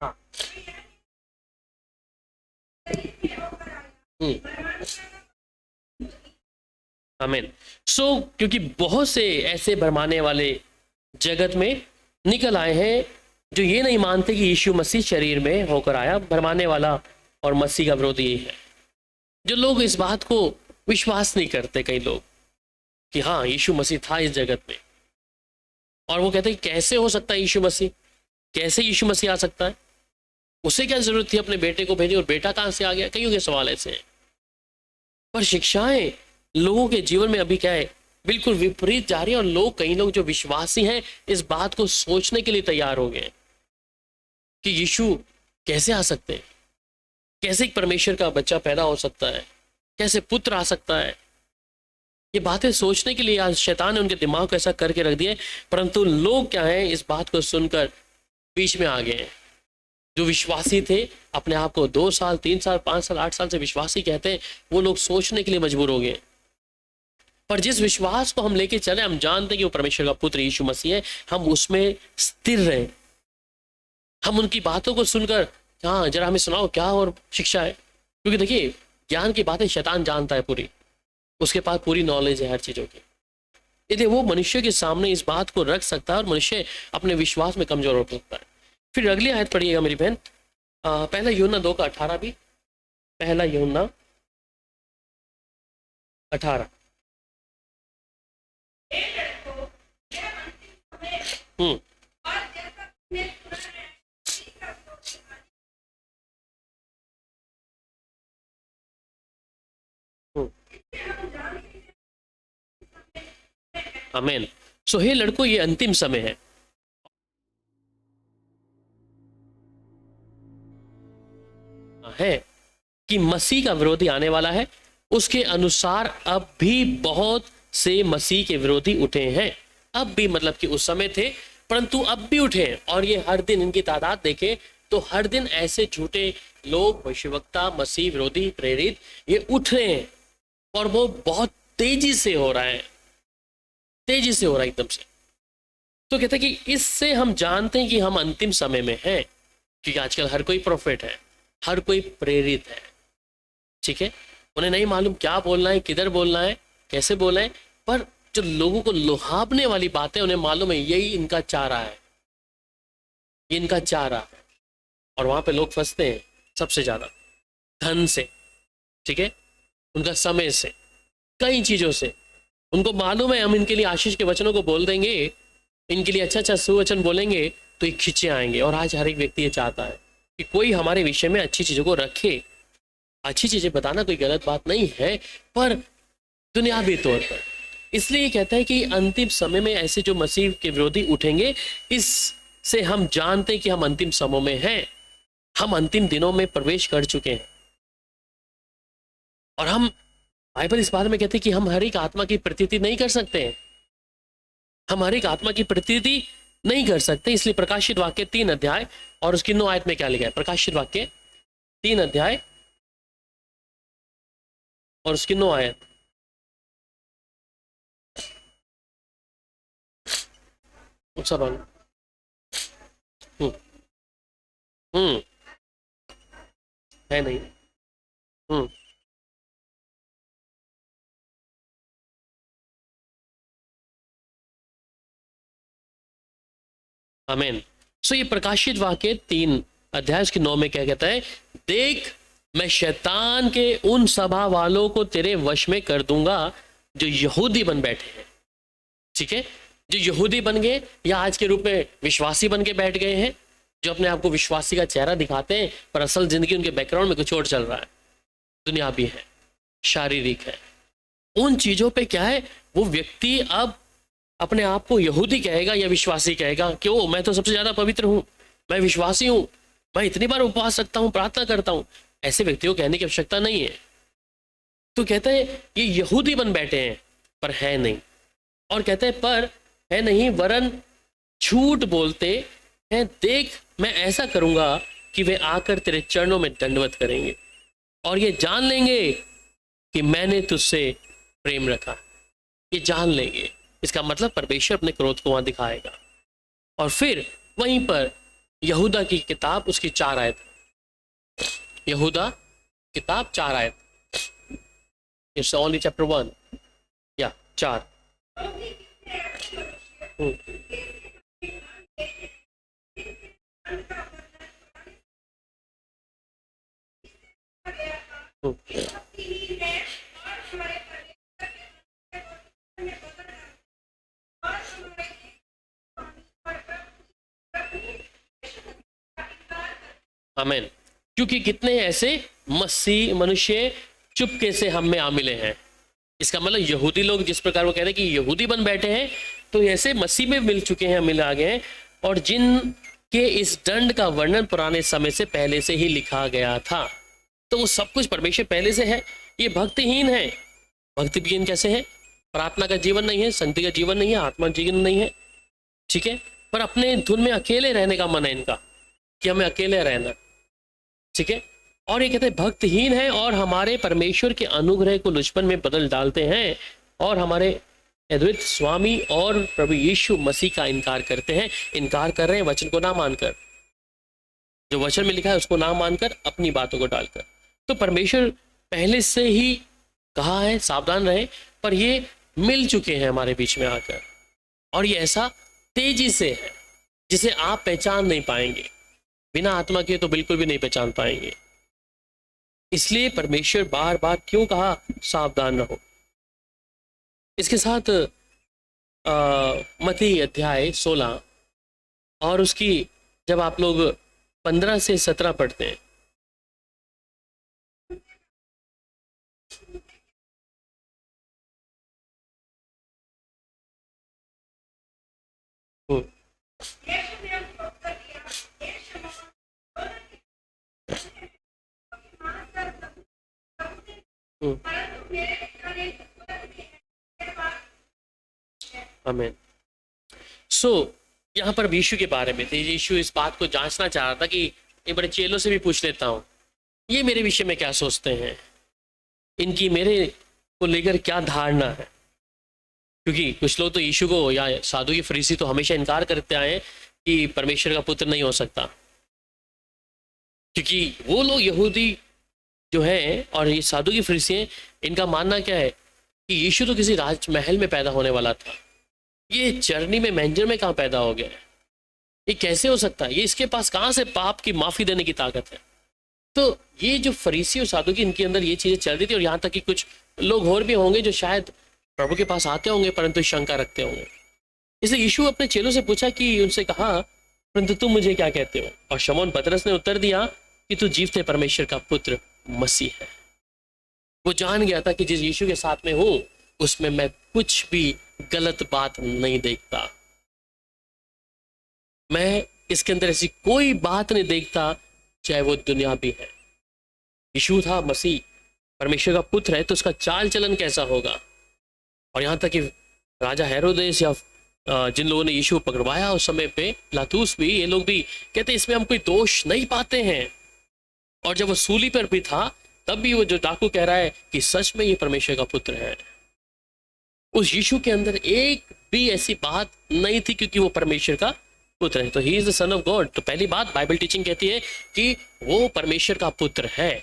हाँ। आमीन। सो क्योंकि बहुत से ऐसे भरमाने वाले जगत में निकल आए हैं जो ये नहीं मानते कि यीशु मसीह शरीर में होकर आया। भरमाने वाला और मसीह का विरोधी ये है। जो लोग इस बात को विश्वास नहीं करते, कई लोग, कि हाँ यीशु मसीह था इस जगत में, और वो कहते हैं कैसे हो सकता है यीशु मसीह, कैसे यीशु मसीह आ सकता है? उसे क्या जरूरत थी अपने बेटे को भेजने, और बेटा कहाँ से आ गया? कईयों के सवाल ऐसे हैं। पर शिक्षाएं लोगों के जीवन में अभी क्या है, बिल्कुल विपरीत जा रही है। और लोग, कई लोग जो विश्वासी हैं, इस बात को सोचने के लिए तैयार हो गए कि यीशु कैसे आ सकते हैं, कैसे एक परमेश्वर का बच्चा पैदा हो सकता है, कैसे पुत्र आ सकता है। ये बातें सोचने के लिए आज शैतान ने उनके दिमाग को ऐसा करके रख दिया है। परंतु लोग क्या है, इस बात को सुनकर बीच में आ गए हैं। जो विश्वासी थे, अपने आप को 2 साल 3 साल 5 साल 8 साल से विश्वासी कहते हैं, वो लोग सोचने के लिए मजबूर हो गए। पर जिस विश्वास को हम लेके चले, हम जानते हैं कि वो परमेश्वर का पुत्र यीशु मसीह है, हम उसमें स्थिर रहें। हम उनकी बातों को सुनकर, हाँ जरा हमें सुनाओ क्या और शिक्षा है, क्योंकि देखिए ज्ञान की बातें शैतान जानता है पूरी, उसके पास पूरी नॉलेज है हर चीज़ों की। यदि वो मनुष्य के सामने इस बात को रख सकता है और मनुष्य अपने विश्वास में कमजोर हो सकता है। फिर अगली आयत पढ़िएगा मेरी बहन, पहला यूहन्ना 2:18 भी, पहला यूहन्ना 18। हम्म हम्म आमीन। सो हे लड़कों, ये अंतिम समय है कि मसीह का विरोधी आने वाला है। उसके अनुसार अब भी बहुत से मसीह के विरोधी उठे हैं। अब भी मतलब कि उस समय थे, परंतु अब भी उठे हैं। और ये हर दिन इनकी तादाद देखें तो हर दिन ऐसे झूठे लोग, भविष्यवक्ता, मसीह विरोधी, प्रेरित, ये उठ रहे हैं। और वो बहुत तेजी से हो रहा है, तेजी से हो रहा है एकदम से। तो कहते हैं कि इससे हम जानते हैं कि हम अंतिम समय में हैं, क्योंकि आजकल हर कोई प्रोफेट है, हर कोई प्रेरित है। ठीक है, उन्हें नहीं मालूम क्या बोलना है, किधर बोलना है, कैसे बोलना है, पर जो लोगों को लुभावने वाली बातें उन्हें मालूम है, यही इनका चारा है, ये इनका चारा है। और वहां पे लोग फंसते हैं सबसे ज्यादा धन से, ठीक है, उनका समय से, कई चीजों से। उनको मालूम है हम इनके लिए आशीष के वचनों को बोल देंगे, इनके लिए अच्छा अच्छा सुवचन बोलेंगे तो ये खींचे आएंगे। और आज हर एक व्यक्ति ये चाहता है कि कोई हमारे विषय में अच्छी चीजों को रखे। अच्छी चीजें बताना कोई गलत बात नहीं है, पर दुनियावी तौर पर। इसलिए ये कहता है कि अंतिम समय में ऐसे जो मसीह के विरोधी उठेंगे, इससे हम जानते हैं कि हम अंतिम समय में हैं, हम अंतिम दिनों में प्रवेश कर चुके हैं। और हम, बाइबल इस बारे में कहते हैं कि हम हर एक आत्मा की प्रतीति नहीं कर सकते हैं, हम हर एक आत्मा की प्रतीति नहीं कर सकते। इसलिए प्रकाशित वाक्य 3 अध्याय और उसकी 9 आयत में क्या लिखा है? प्रकाशित वाक्य 3 अध्याय और उसकी 9 आयत। सब हम्म हम्म है नहीं। हम्म आमीन। सो ये प्रकाशित वाक्य 3 अध्याय उसकी 9 में क्या कहता है? देख, मैं शैतान के उन सभा वालों को तेरे वश में कर दूंगा जो यहूदी बन बैठे हैं। ठीक है, जो यहूदी बन गए या आज के रूप में विश्वासी बन के बैठ गए हैं, जो अपने आप को विश्वासी का चेहरा दिखाते हैं, पर असल जिंदगी उनके बैकग्राउंड में कुछ और चल रहा है, दुनियावी है, शारीरिक है। उन चीजों पे क्या है, वो व्यक्ति अब अपने आप को यहूदी कहेगा या विश्वासी कहेगा। क्यों? मैं तो सबसे ज्यादा पवित्र हूं, मैं विश्वासी हूं, मैं इतनी बार उपवास रखता हूं, प्रार्थना करता हूं। ऐसे व्यक्तियों को कहने की आवश्यकता नहीं है। तो कहते हैं ये यहूदी बन बैठे हैं पर है नहीं। और कहते हैं पर है नहीं, वरन झूठ बोलते हैं। देख, मैं ऐसा करूंगा कि वे आकर तेरे चरणों में दंडवत करेंगे और ये जान लेंगे कि मैंने तुझसे प्रेम रखा। ये जान लेंगे, इसका मतलब परमेश्वर अपने क्रोध को वहां दिखाएगा। और फिर वहीं पर यहूदा की किताब उसकी 4 आयत, यहूदा किताब 4 आयत, इट्स ओनली चैप्टर 1 या 4। हम्म हम्म आमीन। क्योंकि कितने ऐसे मसीह मनुष्य चुपके से हम में आ मिले हैं। इसका मतलब यहूदी लोग जिस प्रकार वो कह रहे हैं कि यहूदी बन बैठे हैं, तो ऐसे मसीह में मिल चुके हैं, मिल आ गए हैं, और जिन के इस दंड का वर्णन पुराने समय से पहले से ही लिखा गया था। तो वो सब कुछ परमेश्वर पहले से है। ये भक्तिहीन है। भक्तिहीन कैसे है? प्रार्थना का जीवन नहीं है, संगति का जीवन नहीं है, आत्मा जीवन नहीं है, ठीक है, पर अपने धुन में अकेले रहने का मन है इनका, कि हमें अकेले रहना, ठीक है। और ये कहते हैं भक्तिहीन है और हमारे परमेश्वर के अनुग्रह को लुचपन में बदल डालते हैं, और हमारे अद्वित स्वामी और प्रभु यीशु मसीह का इनकार करते हैं। इनकार कर रहे हैं वचन को ना मानकर, जो वचन में लिखा है उसको ना मानकर, अपनी बातों को डालकर। तो परमेश्वर पहले से ही कहा है सावधान रहे, पर ये मिल चुके हैं हमारे बीच में आकर, और ये ऐसा तेजी से है जिसे आप पहचान नहीं पाएंगे। बिना आत्मा के तो बिल्कुल भी नहीं पहचान पाएंगे। इसलिए परमेश्वर बार बार क्यों कहा सावधान रहो। इसके साथ मत्ती अध्याय 16 और उसकी जब आप लोग 15 से 17 पढ़ते हैं, आमीन। सो यहाँ पर यीशु के बारे में थे। यीशु इस बात को जांचना चाह रहा था कि ये बड़े चेलों से भी पूछ लेता हूँ, ये मेरे विषय में क्या सोचते हैं, इनकी मेरे को लेकर क्या धारणा है। क्योंकि कुछ लोग तो यीशु को, या साधु की फरीसी तो हमेशा इनकार करते आए हैं कि परमेश्वर का पुत्र नहीं हो सकता, क्योंकि वो लोग यहूदी जो हैं और ये साधु की फरीसी हैं, इनका मानना क्या है कि यीशु तो किसी राजमहल में पैदा होने वाला था, ये चरनी में मैंजर में कहाँ पैदा हो गया है, ये कैसे हो सकता है, ये इसके पास कहाँ से पाप की माफ़ी देने की ताकत है। तो ये जो फरीसी और साधु की, इनके अंदर ये चीज़ें चल रही थी, और यहाँ तक कि कुछ लोग और भी होंगे जो शायद प्रभु के पास आते होंगे परंतु शंका रखते होंगे। इसलिए यीशु अपने चेलों से पूछा कि उनसे कहा, परंतु तुम मुझे क्या कहते हो? और शमौन पतरस ने उत्तर दिया कि तू जीवते परमेश्वर का पुत्र मसीह है। वो जान गया था कि जिस यीशु के साथ में हूं उसमें मैं कुछ भी गलत बात नहीं देखता, मैं इसके अंदर ऐसी कोई बात नहीं देखता चाहे वो दुनिया भी है। यीशु था मसीह, परमेश्वर का पुत्र है, तो उसका चाल चलन कैसा होगा। और यहाँ तक कि राजा हेरोदेस या जिन लोगों ने यीशु को पकड़वाया उस समय पे, लातूस भी, ये लोग भी कहते इसमें हम कोई दोष नहीं पाते हैं। और जब वो सूली पर भी था तब भी वो जो डाकू कह रहा है कि सच में ये परमेश्वर का पुत्र है। उस यीशु के अंदर एक भी ऐसी बात नहीं थी क्योंकि वो परमेश्वर का पुत्र है, तो he is the son of God. तो पहली बात बाइबल टीचिंग कहती है कि वो परमेश्वर का पुत्र है,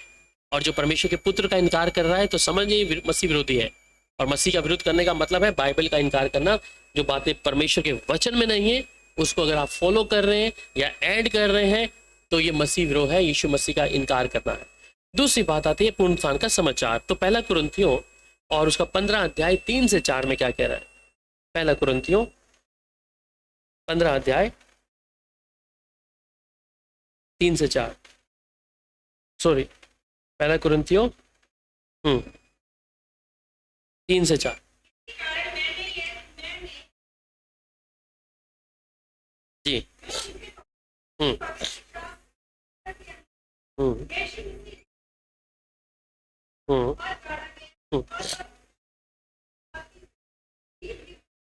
और जो परमेश्वर के पुत्र का इनकार कर रहा है तो समझिए मसीह विरोधी है। और मसीह का विरोध करने का मतलब है बाइबल का इनकार करना। जो बातें परमेश्वर के वचन में नहीं है उसको अगर आप फॉलो कर रहे हैं या ऐड कर रहे हैं तो ये मसीह विरोध है, यीशु मसीह का इनकार करना है। दूसरी बात आती है पुनरुत्थान का समाचार। तो पहला कुरिन्थियों और उसका 15 अध्याय 3 से 4 में क्या कह रहा है? पहला कुरिन्थियों 15 अध्याय 3 से 4, सॉरी पहला कुरिन्थियों 3 से 4। जी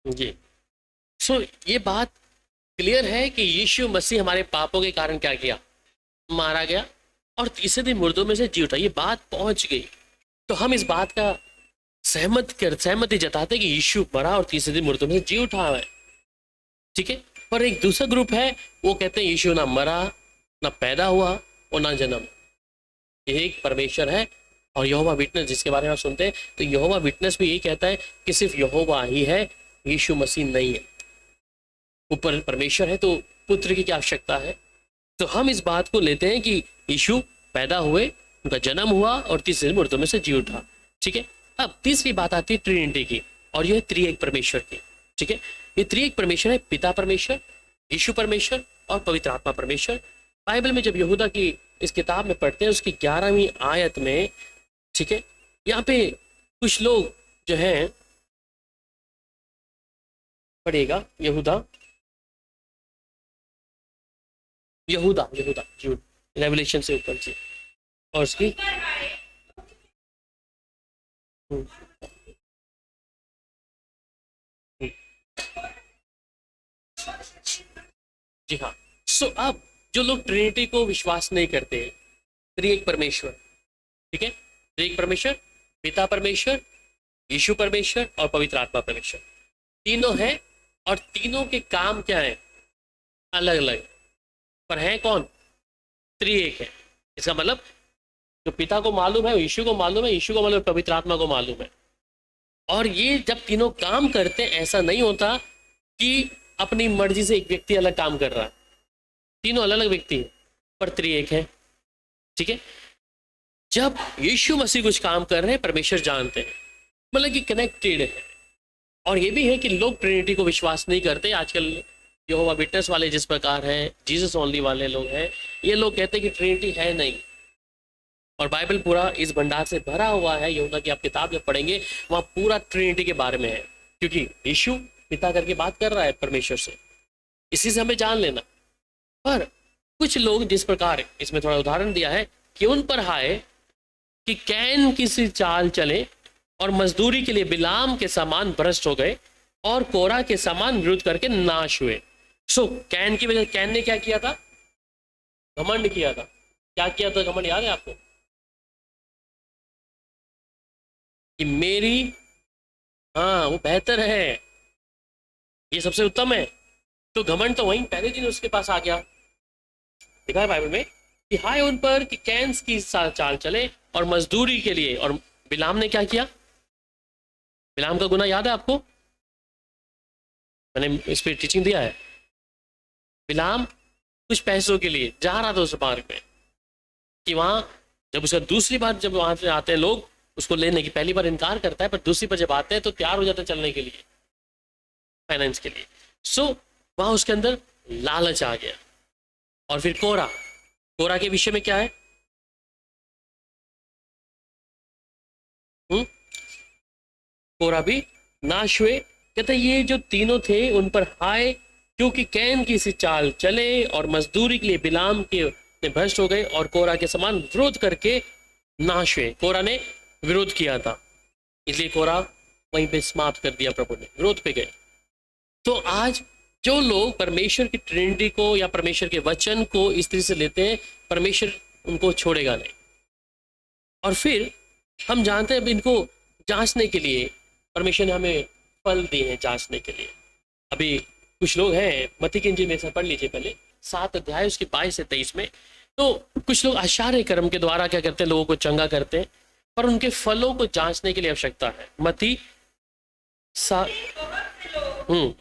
जी। सो ये बात क्लियर है कि यीशु मसीह हमारे पापों के कारण क्या किया? मारा गया और तीसरे दिन मुर्दों में से जी उठा। ये बात पहुंच गई तो हम इस बात का सहमति जताते कि यीशु मरा और तीसरे दिन मुर्दों में से जी उठा है, ठीक है। पर एक दूसरा ग्रुप है, वो कहते हैं यीशु ना मरा, ना पैदा हुआ और ना जन्म। एक परमेश्वर है। और यहोवा विटनेस जिसके बारे में आप सुनते हैं, तो यहोवा विटनेस भी यही कहता है कि सिर्फ यहोवा ही है, यीशु मसीह नहीं है। ऊपर परमेश्वर है तो पुत्र की क्या आवश्यकता है? तो हम इस बात को लेते हैं कि यीशु पैदा हुए, उनका जन्म हुआ और तीसरे दिन मुर्दों में से जी उठा, ठीक है। अब तीसरी बात आती है ट्रिनिटी की, और यह त्रिएक परमेश्वर की, ठीक है। ये त्रिएक परमेश्वर है, पिता परमेश्वर, यीशु परमेश्वर और पवित्र आत्मा परमेश्वर। बाइबल में जब यहूदा की इस किताब में पढ़ते हैं उसकी 11वीं आयत में, ठीक है, यहाँ पे कुछ लोग जो हैं, पढ़ेगा यहूदा यहूदा यहूदा जूड रेवलेशन से ऊपर से, और उसकी हम्म, हम्म, जी हाँ। सो अब जो लोग ट्रिनिटी को विश्वास नहीं करते, त्रिएक परमेश्वर, ठीक है, त्रिएक परमेश्वर, पिता परमेश्वर, यीशु परमेश्वर और पवित्र आत्मा परमेश्वर, तीनों हैं, और तीनों के काम क्या है, अलग अलग, पर हैं कौन, त्रिएक है। इसका मतलब जो पिता को मालूम है, यीशु को मालूम है, यीशु को मालूम है, पवित्र आत्मा को मालूम है। और ये जब तीनों काम करते हैं, ऐसा नहीं होता कि अपनी मर्जी से एक व्यक्ति अलग काम कर रहा है, तीनों अलग अलग व्यक्ति हैं पर त्रिएक है, ठीक है। जब यीशु मसीह कुछ काम कर रहे हैं, परमेश्वर जानते हैं, मतलब कि कनेक्टेड है। और ये भी है कि लोग ट्रिनिटी को विश्वास नहीं करते। आजकल यहोवा विटनेस वाले जिस प्रकार हैं, जीसस ओनली वाले लोग हैं, ये लोग कहते हैं कि ट्रिनिटी है नहीं। और बाइबल पूरा इस भंडार से भरा हुआ है। यहूदा की आप किताब जब पढ़ेंगे वहाँ पूरा ट्रिनिटी के बारे में है, क्योंकि यीशु पिता करके बात कर रहा है परमेश्वर से, इसी से हमें जान लेना। पर कुछ लोग जिस प्रकार इसमें थोड़ा उदाहरण दिया है कि उन पर हाय कि कैन किसी चाल चले और मजदूरी के लिए बिलाम के समान भ्रष्ट हो गए और कोरा के समान विरुद्ध करके नाश हुए। सो कैन की वजह, कैन ने क्या किया था, घमंड किया था। क्या किया था घमंड, याद है आपको, कि मेरी, हाँ वो बेहतर है, ये सबसे उत्तम है। तो घमंड तो वहीं पहले दिन उसके पास आ गया। देखा है बाइबल में कि हाय उन पर कि कैंस की चाल चले और मजदूरी के लिए। और बिलाम ने क्या किया, बिलाम का गुना याद है आपको, मैंने इस पर टीचिंग दिया है। बिलाम कुछ पैसों के लिए जा रहा था उस मार्ग में, कि वहां जब उसका दूसरी बार जब वहां से आते हैं लोग उसको लेने की, पहली बार इनकार करता है पर दूसरी बार जब आते हैं तो तैयार हो जाते हैं चलने के लिए, फाइनेंस के लिए। सो वहां उसके अंदर लालच आ गया। और फिर कोरा, कोरा के विषय में क्या है, कोरा भी नाश हुए। कहते ये जो तीनों थे उन पर हाय, क्योंकि कैन की सी चाल चले और मजदूरी के लिए बिलाम के भ्रष्ट हो गए और कोरा के समान विरोध करके नाश हुए। कोरा ने विरोध किया था, इसलिए कोरा वहीं पे समाप्त कर दिया प्रभु ने, विरोध पे गए। तो आज जो लोग परमेश्वर की ट्रिनिटी को या परमेश्वर के वचन को इस तरह से लेते हैं, परमेश्वर उनको छोड़ेगा नहीं। और फिर हम जानते हैं अब इनको जांचने के लिए परमेश्वर ने हमें फल दिए हैं जांचने के लिए। अभी कुछ लोग हैं, मत्ती की इंजील में से पढ़ लीजिए पहले 7 अध्याय उसके 22 से 23 में। तो कुछ लोग आश्चर्य कर्म के द्वारा क्या करते हैं, लोगों को चंगा करते हैं, पर उनके फलों को जांचने के लिए आवश्यकता है। मत्ती हम्म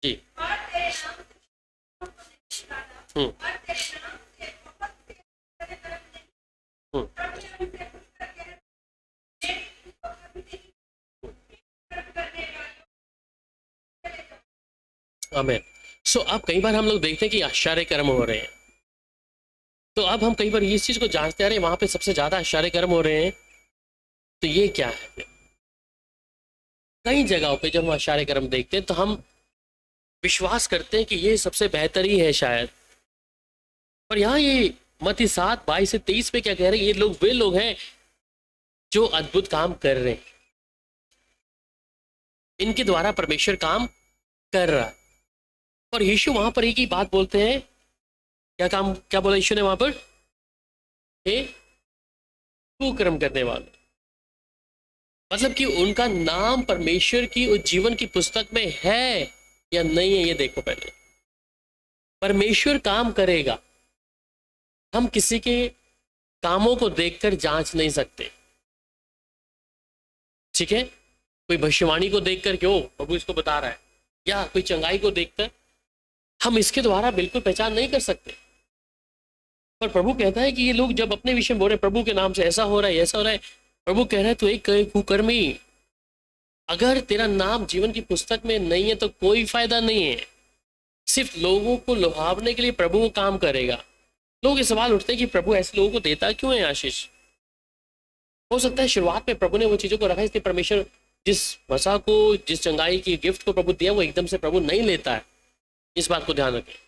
जी हम्म आमीन। सो अब कई बार हम लोग देखते हैं कि आश्चर्य कर्म हो रहे हैं, तो अब हम कई बार इस चीज को जांचते आ रहे हैं, वहां पे सबसे ज्यादा आश्चर्य कर्म हो रहे हैं, तो ये क्या है। कई जगहों पे जब हम आश्चर्य कर्म देखते हैं तो हम विश्वास करते हैं कि ये सबसे बेहतर ही है शायद। पर यहाँ ये मत्ती 7:22 से 23 पे क्या कह रहे हैं, ये लोग वे लोग हैं जो अद्भुत काम कर रहे हैं, इनके द्वारा परमेश्वर काम कर रहा है। और यीशु वहां पर एक ही बात बोलते हैं, क्या बोला यीशु ने वहां पर, हे कुकर्म करने वाले, मतलब कि उनका नाम परमेश्वर की उस जीवन की पुस्तक में है या नहीं है, ये देखो पहले। परमेश्वर काम करेगा, हम किसी के कामों को देखकर जांच नहीं सकते, ठीक है। कोई भविष्यवाणी को देखकर क्यों प्रभु इसको बता रहा है, या कोई चंगाई को देखकर हम इसके द्वारा बिल्कुल पहचान नहीं कर सकते। पर प्रभु कहता है कि ये लोग जब अपने विषय में बोल रहे प्रभु के नाम से ऐसा हो रहा है, ऐसा हो रहा है, प्रभु कह रहा है तो एक कुकर्मी, अगर तेरा नाम जीवन की पुस्तक में नहीं है तो कोई फायदा नहीं है। सिर्फ लोगों को लुभावने के लिए प्रभु वो काम करेगा। लोग ये सवाल उठते हैं कि प्रभु ऐसे लोगों को देता क्यों है आशीष। हो सकता है शुरुआत में प्रभु ने वो चीजों को रखा, इसलिए परमेश्वर जिस वसा को, जिस चंगाई की गिफ्ट को प्रभु दिया वो एकदम से प्रभु नहीं लेता है। इस बात को ध्यान रखें।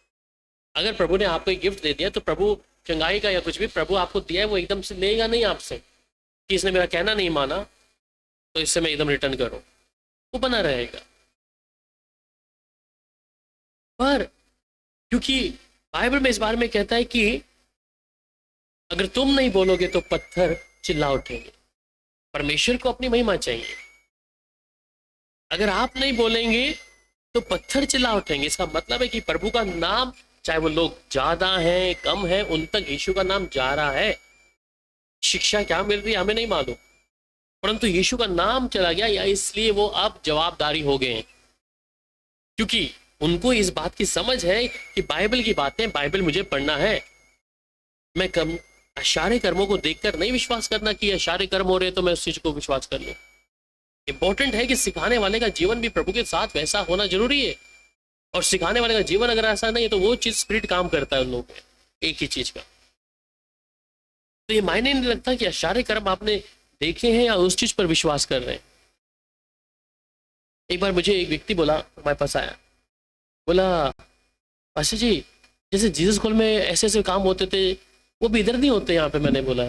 अगर प्रभु ने आपको एक गिफ्ट दे दिया तो प्रभु चंगाई का या कुछ भी प्रभु आपको दिया है वो एकदम से लेगा नहीं आपसे कि इसने मेरा कहना नहीं माना तो इससे मैं एकदम रिटर्न करूं। वो बना रहेगा। पर क्योंकि बाइबल में इस बारे में कहता है कि अगर तुम नहीं बोलोगे तो पत्थर चिल्ला उठेंगे। परमेश्वर को अपनी महिमा चाहिए। अगर आप नहीं बोलेंगे तो पत्थर चिल्ला उठेंगे। इसका मतलब है कि प्रभु का नाम, चाहे वो लोग ज्यादा हैं कम हैं, उन तक यीशु का नाम जा रहा है। शिक्षा क्या मिल रही है हमें नहीं मालूम, परंतु यीशु का नाम चला गया, या इसलिए वो अब जवाबदारी हो गए हैं। क्योंकि उनको इस बात की समझ है कि बाइबल की बातें, बाइबल मुझे पढ़ना है। मैं कम अशारे कर्मों को देखकर नहीं विश्वास करना कि अशारे कर्म हो रहे तो मैं उस चीज को विश्वास कर लूं। इंपॉर्टेंट है कि सिखाने वाले का जीवन भी प्रभु के साथ वैसा होना जरूरी है। और सिखाने वाले का जीवन अगर ऐसा नहीं है तो वो चीज स्पिरिट काम करता है उन लोगों में, एक ही चीज का। तो ये मायने नहीं लगता कि अशारे कर्म आपने देखे हैं या उस चीज पर विश्वास कर रहे हैं। एक बार मुझे एक व्यक्ति बोला, हमारे पास आया, बोला आशीष जी जैसे जीसस कॉल में ऐसे ऐसे काम होते थे वो भी इधर नहीं होते यहाँ पे। मैंने बोला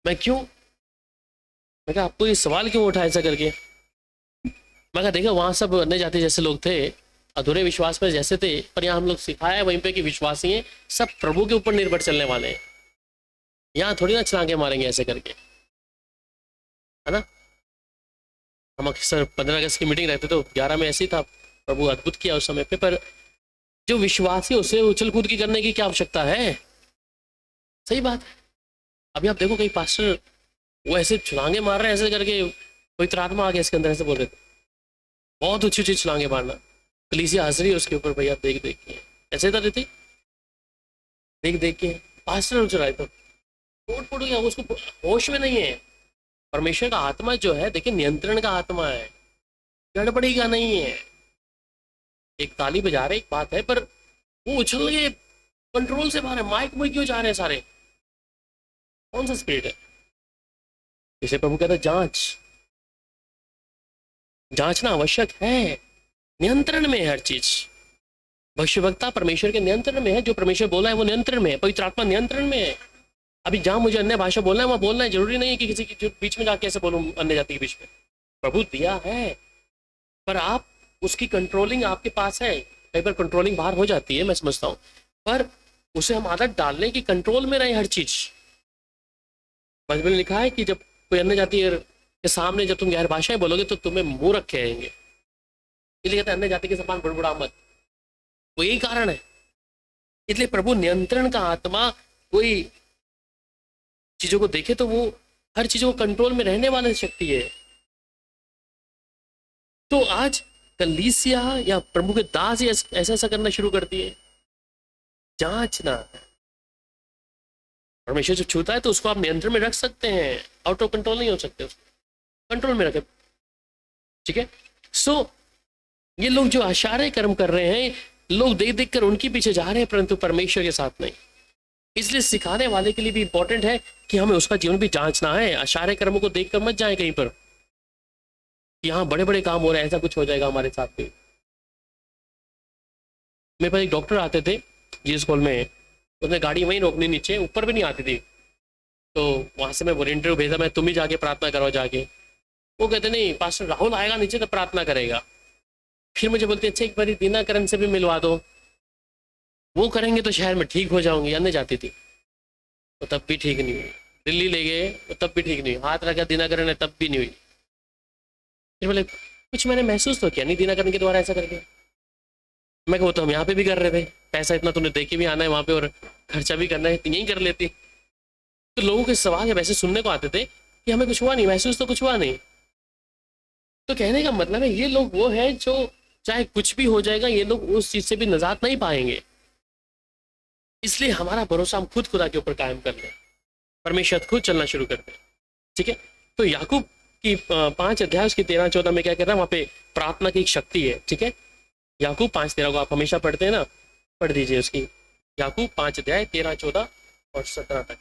मैं क्यों? मैं कहा आपको ये सवाल क्यों उठा ऐसा करके? मैं कहा देखा वहां सब अन्य जाति जैसे लोग थे, अधूरे विश्वास में जैसे थे, पर यहाँ हम लोग सिखाया है वहीं पे कि विश्वासी हैं, सब प्रभु के ऊपर निर्भर चलने वाले हैं। यहाँ थोड़ी ना छलांगे मारेंगे ऐसे करके, है ना। हम अक्सर 15 अगस्त की मीटिंग रहते तो 11 में ऐसे ही था, प्रभु अद्भुत किया उस समय पे। पर जो विश्वासी उसे उछल कूद की करने की क्या आवश्यकता है? सही बात है। अभी आप देखो कई पास्टर वो ऐसे छलांगे मार रहे हैं ऐसे करके, पवित्र आत्मा आ गया इसके अंदर, ऐसे बोल रहे थे बहुत ऊंची ऊंची छलांगे मारना, कलीसिया हंस रही है उसके ऊपर, भैया देख देख के ऐसे था रहती, देख देख के पास्टर उछ रहा है तो टूट फूट गया, उसको होश में नहीं है। परमेश्वर का आत्मा जो है देखिए नियंत्रण का आत्मा है, गड़बड़ी का नहीं है। एक ताली बजा रहे एक बात है, पर वो उछल गए कंट्रोल से बाहर है। माइक में क्यों जा रहे हैं सारे? कौन सा स्पिरिट है? इसे प्रभु कहता है जांच, जांचना आवश्यक है। नियंत्रण में है हर चीज। भविष्यवक्ता परमेश्वर के नियंत्रण में है, जो परमेश्वर बोला है वो नियंत्रण में है, पवित्र आत्मा नियंत्रण में है। अभी जहां मुझे अन्य भाषा बोलना है वहां बोलना है, जरूरी नहीं है कि किसी के बीच में जाके ऐसे बोलूं अन्य जाति के बीच में। प्रभु दिया है, पर आप उसकी कंट्रोलिंग आपके पास है। कई बार कंट्रोलिंग बाहर हो जाती है, मैं समझता हूँ, पर उसे हम आदत डाल लें कि कंट्रोल में रहे हर चीज। बाइबल में लिखा है कि जब कोई अन्य जाति के सामने जब तुम गैर भाषाएं बोलोगे तो तुम्हें मुंह रखे आएंगे। इसलिए कहते हैं अन्य जाति के समान बुड़बुड़ा मत। वो यही कारण है। इसलिए प्रभु नियंत्रण का आत्मा, कोई चीजों को देखे तो वो हर चीजों को कंट्रोल में रहने वाली शक्ति है। तो आज कलीसिया या प्रभु के दास ही ऐसा ऐसा करना शुरू कर दिए। जांचना, परमेश्वर जब छूता है तो उसको आप नियंत्रण में रख सकते हैं, आउट ऑफ कंट्रोल नहीं हो सकते, उसको कंट्रोल में रखें। ठीक है। सो ये लोग जो अशारे कर्म कर रहे हैं, लोग देख देख कर उनके पीछे जा रहे हैं, परंतु परमेश्वर के साथ नहीं। इसलिए सिखाने वाले के लिए भी इंपॉर्टेंट है कि हमें उसका जीवन भी जांचना है। अशारे कर्मों को देखकर मत जाए कहीं पर, यहाँ बड़े बड़े काम हो रहे हैं, ऐसा कुछ हो जाएगा हमारे साथ भी। मेरे पास एक डॉक्टर आते थे जीसस स्कूल में, उसने गाड़ी वहीं रोकनी, नीचे ऊपर भी नहीं आती थी। तो वहां से मैं वॉलंटियर भेजा, मैं तुम ही जाके प्रार्थना करो जाके। वो कहते नहीं पास्टर राहुल आएगा नीचे तो प्रार्थना करेगा। फिर मुझे बोलते अच्छा एक बार दीनाकरण से भी मिलवा दो, वो करेंगे तो शहर में ठीक हो जाऊंगी। अन्य जाती थी तो तब भी ठीक नहीं हुई। दिल्ली ले गए तो तब भी ठीक नहीं हुई। हाथ रखा दीनाकरण है तब भी नहीं हुई। फिर बोले कुछ मैंने महसूस तो किया नहीं दीनाकरण के द्वारा ऐसा करके। मैं वो तो हम यहाँ पे भी कर रहे थे, पैसा इतना तूने दे के भी आना है वहां पे और खर्चा भी करना है, यहीं कर लेती। तो लोगों के सवाल जब ऐसे सुनने को आते थे कि हमें कुछ हुआ नहीं, महसूस तो कुछ हुआ नहीं। तो कहने का मतलब है ये लोग वो है जो चाहे कुछ भी हो जाएगा, ये लोग उस चीज से भी निजात नहीं पाएंगे। इसलिए हमारा भरोसा हम खुद खुदा के ऊपर कायम कर लें, परमेश्वर खुद चलना शुरू कर दें। ठीक है। तो याकूब कि 5 अध्याय उसकी 13-14 में क्या कह रहा है, वहां पे प्रार्थना की एक शक्ति है, ठीक है। याकूब 5:13 को आप हमेशा पढ़ते हैं ना, पढ़ दीजिए उसकी। याकूब 5 अध्याय 13, 14 और 17 तक।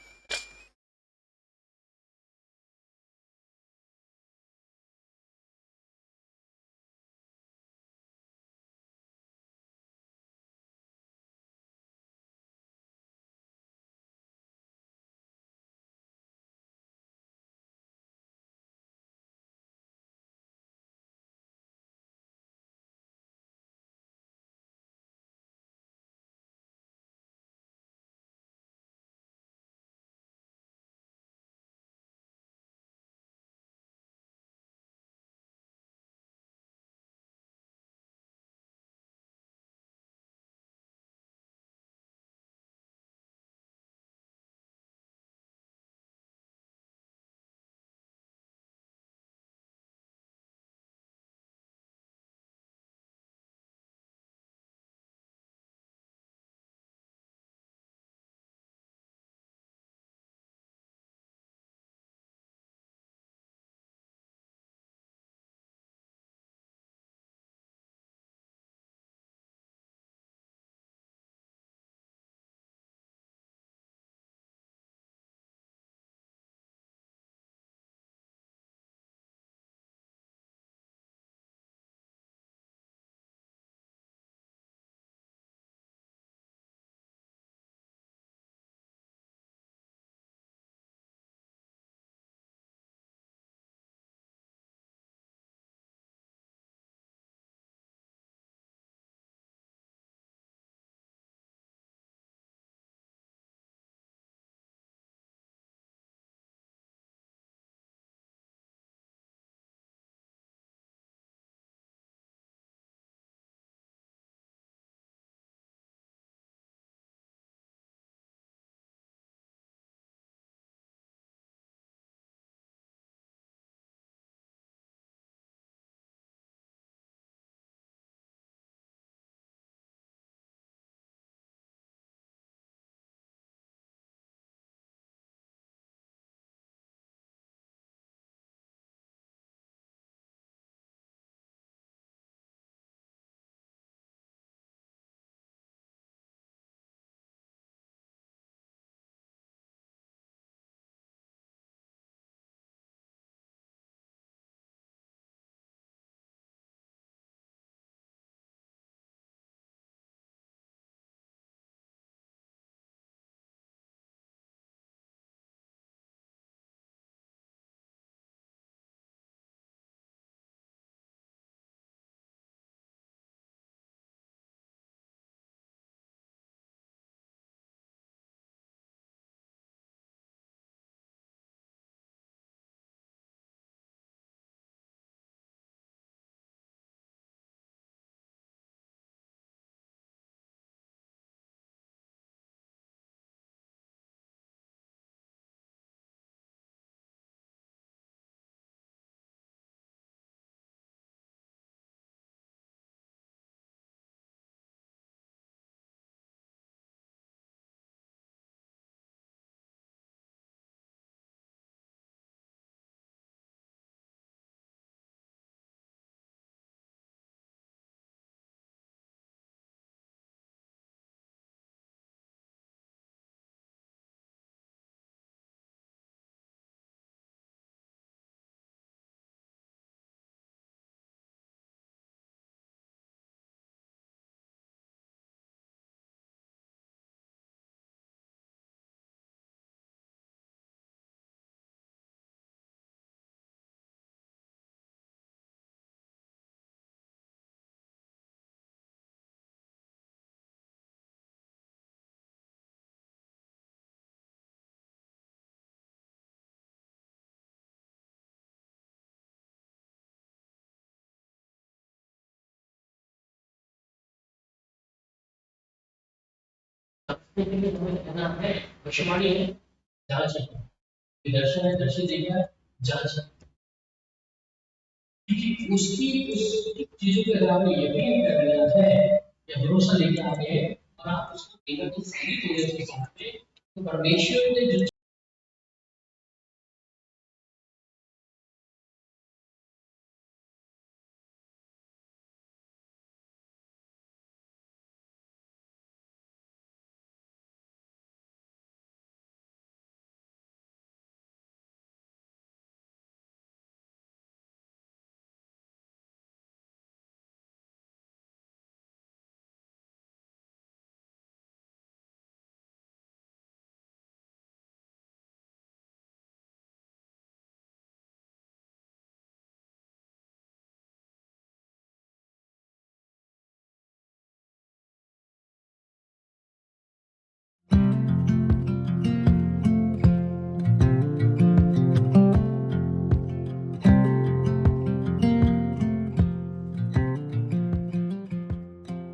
कहना है भविष्यवाणी है, जांच है, दर्शन है, दर्शन देखा, जांच है। क्योंकि उसकी उस चीजों के अलावा यकीन कर लिया है या भरोसा लेके आ गए और आप उसको केवल तो सही तरीके से साथ में, तो परमेश्वर ने जो